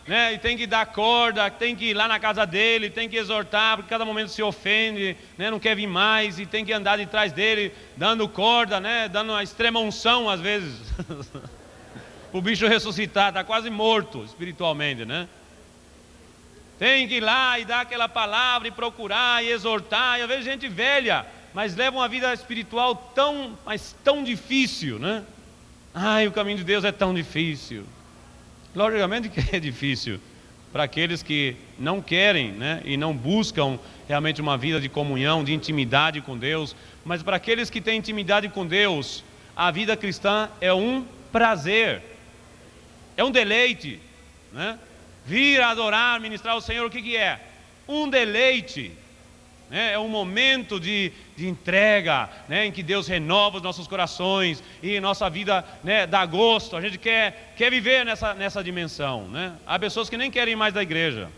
né? E tem que dar corda, tem que ir lá na casa dele, tem que exortar, porque cada momento se ofende, né? Não quer vir mais, e tem que andar de trás dele, dando corda, né? Dando uma extrema unção às vezes. O bicho ressuscitar, está quase morto espiritualmente, né? Tem que ir lá e dar aquela palavra e procurar e exortar, e às vezes gente velha, mas leva uma vida espiritual tão difícil, né? O caminho de Deus é tão difícil. Logicamente que é difícil para aqueles que não querem, né? E não buscam realmente uma vida de comunhão, de intimidade com Deus, mas para aqueles que têm intimidade com Deus, a vida cristã é um prazer, é um deleite, né? Vir adorar, ministrar ao Senhor, o que é? Um deleite, né? É um momento de entrega, né? Em que Deus renova os nossos corações e nossa vida, né, dá gosto. A gente quer viver nessa dimensão, né? Há pessoas que nem querem ir mais da igreja.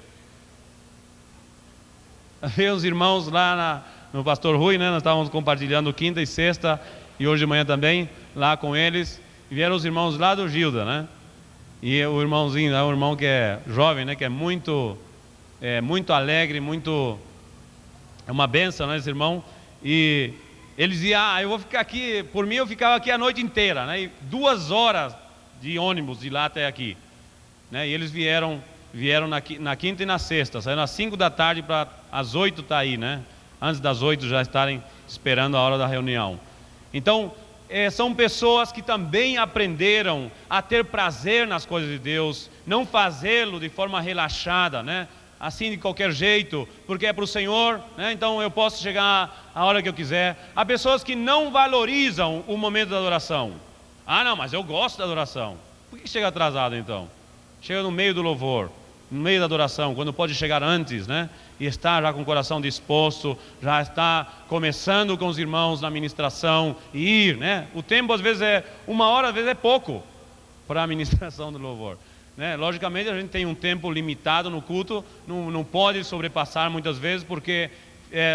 Havia uns irmãos lá no Pastor Rui, né? Nós estávamos compartilhando quinta e sexta e hoje de manhã também lá com eles, e vieram os irmãos lá do Gilda, né? E o irmãozinho, o irmão que é jovem, né, que é muito alegre, é uma bênção, né, esse irmão. E eles diziam, eu vou ficar aqui, por mim eu ficava aqui a noite inteira, né? E 2 horas de ônibus de lá até aqui, né? E eles vieram na quinta e na sexta, saíram às 5 da tarde para às 8 estar aí, né? Antes das 8 já estarem esperando a hora da reunião. Então, são pessoas que também aprenderam a ter prazer nas coisas de Deus, não fazê-lo de forma relaxada, né? Assim de qualquer jeito, porque é para o Senhor, né? Então eu posso chegar a hora que eu quiser. Há pessoas que não valorizam o momento da adoração. Não, mas eu gosto da adoração. Por que chega atrasado então? Chega no meio do louvor, no meio da adoração, quando pode chegar antes, né? E está já com o coração disposto, já está começando com os irmãos na ministração e ir, né? O tempo às vezes é 1 hora, às vezes é pouco para a ministração do louvor, né? Logicamente a gente tem um tempo limitado no culto, não pode sobrepassar muitas vezes, porque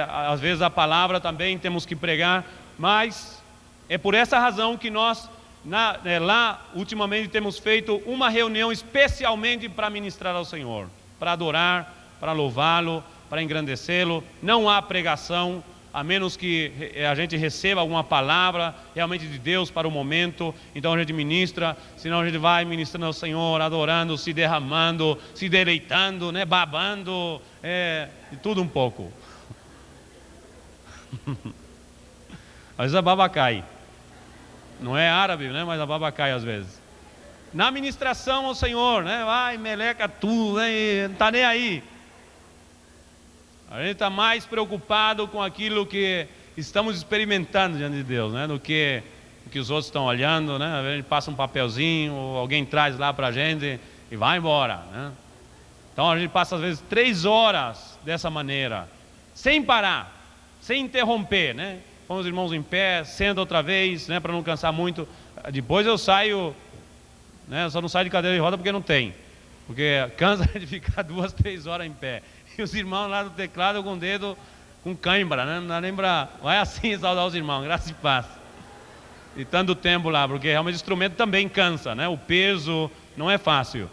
às vezes a palavra também temos que pregar, mas é por essa razão que nós lá ultimamente temos feito uma reunião especialmente para ministrar ao Senhor, para adorar, para louvá-lo, para engrandecê-lo. Não há pregação, a menos que a gente receba alguma palavra realmente de Deus para o momento. Então a gente ministra, senão a gente vai ministrando ao Senhor, adorando, se derramando, se deleitando, né? Babando, de tudo um pouco. Às vezes a baba cai. Não é árabe, né? Mas a baba cai às vezes. Na ministração ao Senhor, né? Vai, meleca tudo, né? Não está nem aí. A gente está mais preocupado com aquilo que estamos experimentando diante de Deus, né? Do que os outros estão olhando, né? A gente passa um papelzinho, ou alguém traz lá para a gente e vai embora, né? Então a gente passa às vezes 3 horas dessa maneira, sem parar, sem interromper, né? Põe os irmãos em pé, senta outra vez, né? Para não cansar muito. Depois eu saio, né? Eu só não saio de cadeira de roda porque não tem, porque cansa de ficar 2, 3 horas em pé. E os irmãos lá do teclado com o dedo com cãibra, né? Não dá nem para... Vai assim saudar os irmãos, graça e paz. E tanto tempo lá, porque realmente o instrumento também cansa, né? O peso não é fácil.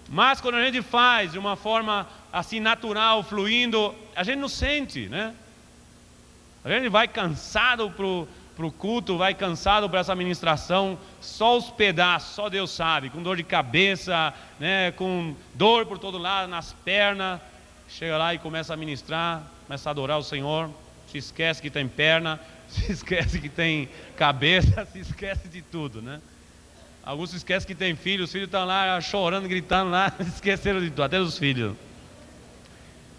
Mas quando a gente faz de uma forma assim natural, fluindo, a gente não sente, né? A gente vai cansado para o culto, vai cansado para essa ministração, só os pedaços, só Deus sabe, com dor de cabeça, né? Com dor por todo lado, nas pernas. Chega lá e começa a ministrar, começa a adorar o Senhor, se esquece que tem perna, se esquece que tem cabeça, se esquece de tudo, né? Alguns se esquecem que tem filho, os filhos estão lá chorando, gritando lá, esqueceram de tudo, até dos filhos.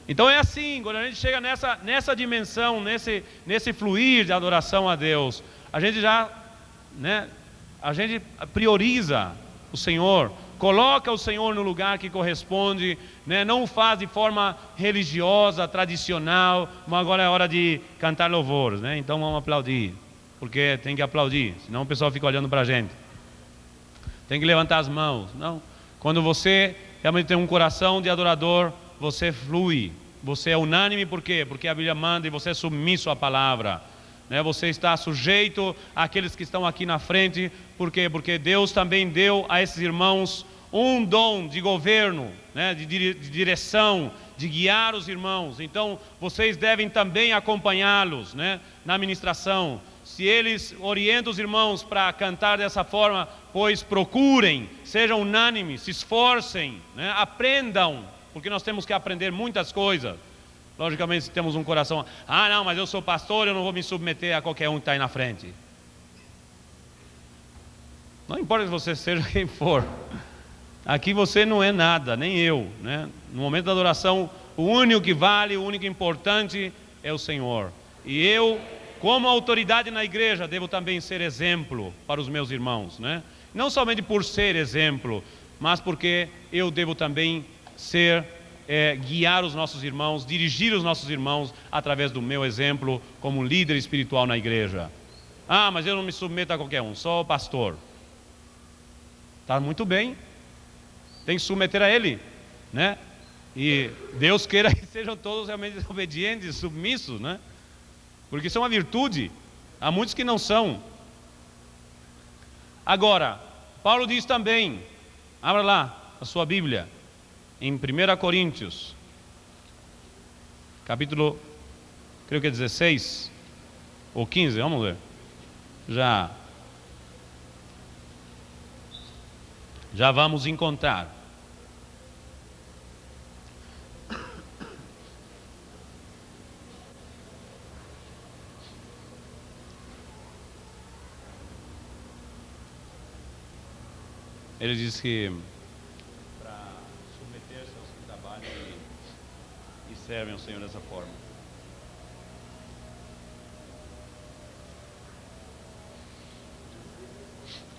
Então é assim, quando a gente chega nessa dimensão, nesse fluir de adoração a Deus, a gente já, né, a gente prioriza o Senhor, coloca o Senhor no lugar que corresponde, né? Não o faz de forma religiosa, tradicional, mas agora é hora de cantar louvores, né? Então vamos aplaudir, porque tem que aplaudir, senão o pessoal fica olhando para a gente. Tem que levantar as mãos. Não. Quando você realmente tem um coração de adorador, você flui, você é unânime, por quê? Porque a Bíblia manda e você é submisso à palavra, né? Você está sujeito àqueles que estão aqui na frente, por quê? Porque Deus também deu a esses irmãos um dom de governo, né? de direção, de guiar os irmãos. Então vocês devem também acompanhá-los, né? Na ministração. Se eles orientam os irmãos para cantar dessa forma, pois procurem, sejam unânimes, se esforcem, né? Aprendam, porque nós temos que aprender muitas coisas. Logicamente, se temos um coração, não, mas eu sou pastor, eu não vou me submeter a qualquer um que está aí na frente. Não importa que você seja quem for, aqui você não é nada, nem eu, né? No momento da adoração, o único que vale, o único importante é o Senhor. E eu, como autoridade na igreja, devo também ser exemplo para os meus irmãos, né? Não somente por ser exemplo, mas porque eu devo também guiar os nossos irmãos, dirigir os nossos irmãos através do meu exemplo como líder espiritual na igreja. Mas eu não me submeto a qualquer um, só o pastor. Está muito bem, tem que submeter a ele, né? E Deus queira que sejam todos realmente obedientes, submissos, né? Porque isso é uma virtude, há muitos que não são. Agora, Paulo diz também, abra lá a sua Bíblia, em 1 Coríntios, capítulo, creio que é 16, Ou 15, vamos ver. Já vamos encontrar. Ele diz que para submeter-se aos que trabalham e servem ao Senhor dessa forma.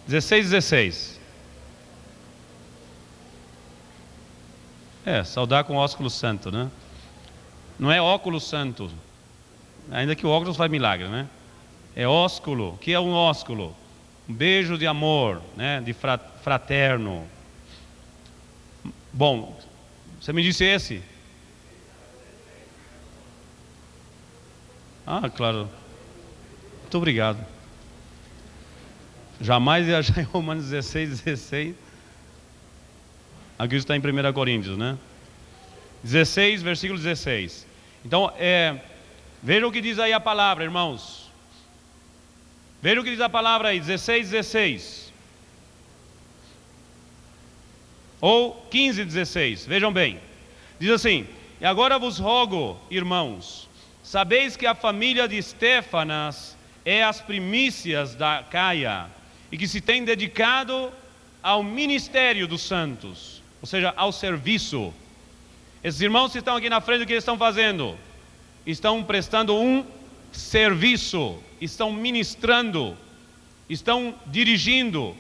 (16). Saudar com ósculo santo, né? Não é óculos santo, ainda que o óculos faz milagre, né? É ósculo. O que é um ósculo? Um beijo de amor, né? De fraterno. Bom, você me disse esse? Claro. Muito obrigado. Jamais viajar em Romanos 16. Aqui está em 1 Coríntios, né? 16, versículo 16. Então, veja o que diz aí a palavra, irmãos. Veja o que diz a palavra aí, 16. Ou 15:16, vejam bem. Diz assim: e agora vos rogo, irmãos, sabeis que a família de Estéfanas é as primícias da Caia, e que se tem dedicado ao ministério dos santos, ou seja, ao serviço. Esses irmãos que estão aqui na frente, o que eles estão fazendo? Estão prestando um serviço, estão ministrando, estão dirigindo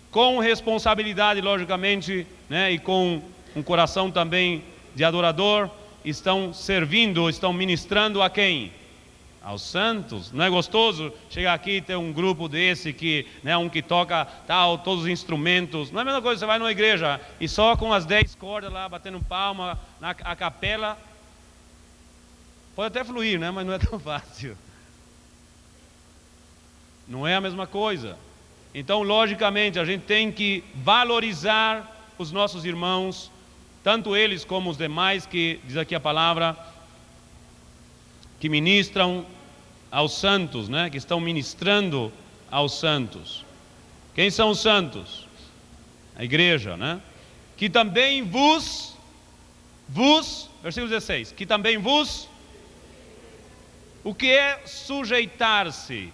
com responsabilidade, logicamente, né? E com um coração também de adorador, estão servindo, estão ministrando a quem? Aos santos. Não é gostoso chegar aqui e ter um grupo desse que, né, um que toca todos os instrumentos. Não é a mesma coisa, você vai numa igreja e só com as 10 cordas lá, batendo palma, a capela. Pode até fluir, né, mas não é tão fácil. Não é a mesma coisa. Então, logicamente, a gente tem que valorizar os nossos irmãos, tanto eles como os demais que, diz aqui a palavra, que ministram aos santos, né? Que estão ministrando aos santos. Quem são os santos? A igreja, né? Que também vos, versículo 16, que também vos, o que é sujeitar-se?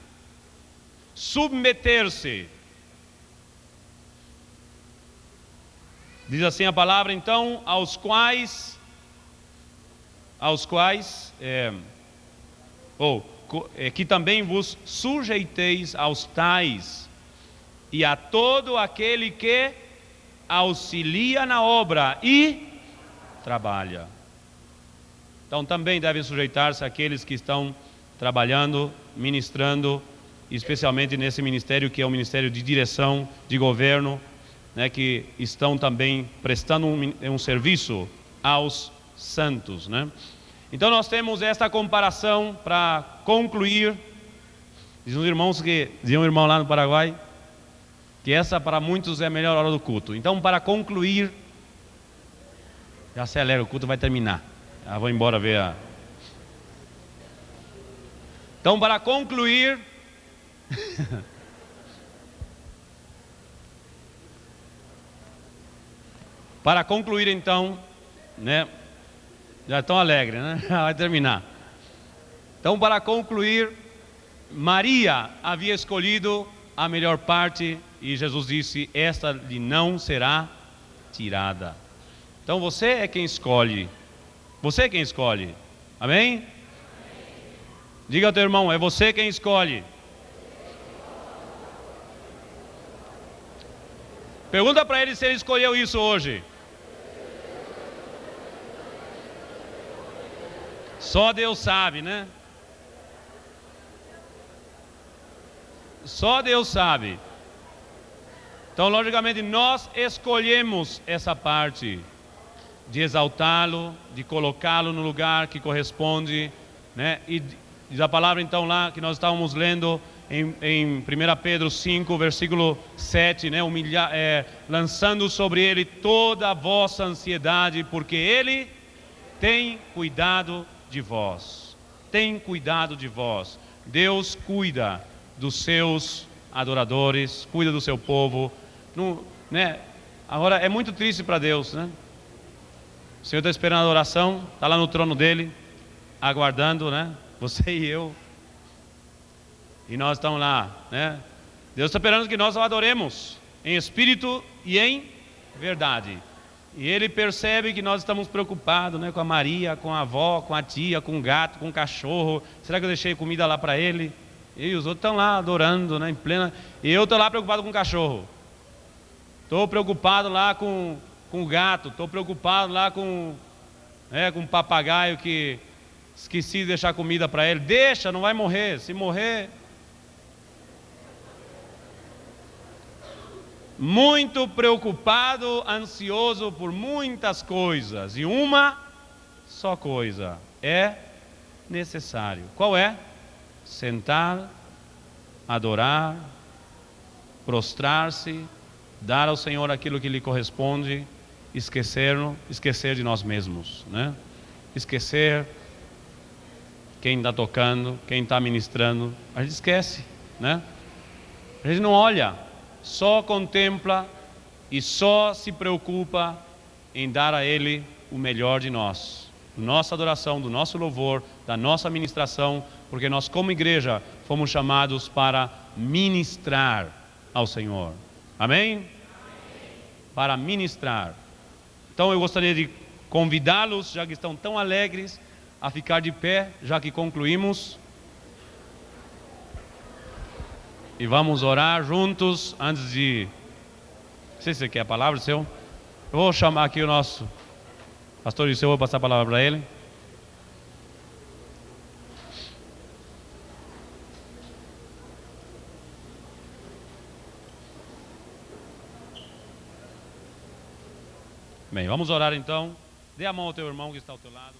Submeter-se. Diz assim a palavra, então, aos quais que também vos sujeiteis aos tais, e a todo aquele que auxilia na obra e trabalha. Então também devem sujeitar-se àqueles que estão trabalhando, ministrando, especialmente nesse ministério que é o ministério de direção, de governo, né, que estão também prestando um serviço aos santos, né? Então nós temos esta comparação para concluir. Diziam um irmão lá no Paraguai, que essa para muitos é a melhor hora do culto. Então, para concluir, já acelera, o culto vai terminar. Vou embora ver Então, para concluir, então, né? Já estão alegres, né? Vai terminar. Então, para concluir, Maria havia escolhido a melhor parte e Jesus disse: esta lhe não será tirada. Então, você é quem escolhe. Você é quem escolhe. Amém? Diga ao teu irmão: é você quem escolhe. Pergunta para ele se ele escolheu isso hoje. Só Deus sabe, né? Só Deus sabe. Então, logicamente, nós escolhemos essa parte de exaltá-lo, de colocá-lo no lugar que corresponde, né? E diz a palavra então lá que nós estávamos lendo em 1 Pedro 5, versículo 7, né? Lançando sobre ele toda a vossa ansiedade, porque ele tem cuidado de vós. Tem cuidado de vós. Deus cuida dos seus adoradores, cuida do seu povo. Não, né? Agora, é muito triste para Deus, né? O Senhor está esperando a adoração, está lá no trono dele, aguardando, né? Você e eu. E nós estamos lá, né? Deus está esperando que nós o adoremos em espírito e em verdade. E Ele percebe que nós estamos preocupados, né? Com a Maria, com a avó, com a tia, com o gato, com o cachorro. Será que eu deixei comida lá para ele? E os outros estão lá adorando, né? Em plena... E eu estou lá preocupado com o cachorro. Estou preocupado lá com o gato. Estou preocupado lá com o papagaio que esqueci de deixar comida para ele. Deixa, não vai morrer. Se morrer... Muito preocupado, ansioso por muitas coisas. E uma só coisa é necessário. Qual é? Sentar, adorar, prostrar-se, dar ao Senhor aquilo que lhe corresponde, esquecer de nós mesmos, né? Esquecer quem está tocando, quem está ministrando. A gente esquece, né? A gente não olha, só contempla e só se preocupa em dar a Ele o melhor de nós, nossa adoração, do nosso louvor, da nossa ministração, porque nós como igreja fomos chamados para ministrar ao Senhor. Amém? Para ministrar. Então eu gostaria de convidá-los, já que estão tão alegres, a ficar de pé, já que concluímos. E vamos orar juntos antes de... Não sei se você quer a palavra, seu. Eu vou chamar aqui o nosso pastor Liceu, vou passar a palavra para ele. Bem, vamos orar então. Dê a mão ao teu irmão que está ao teu lado.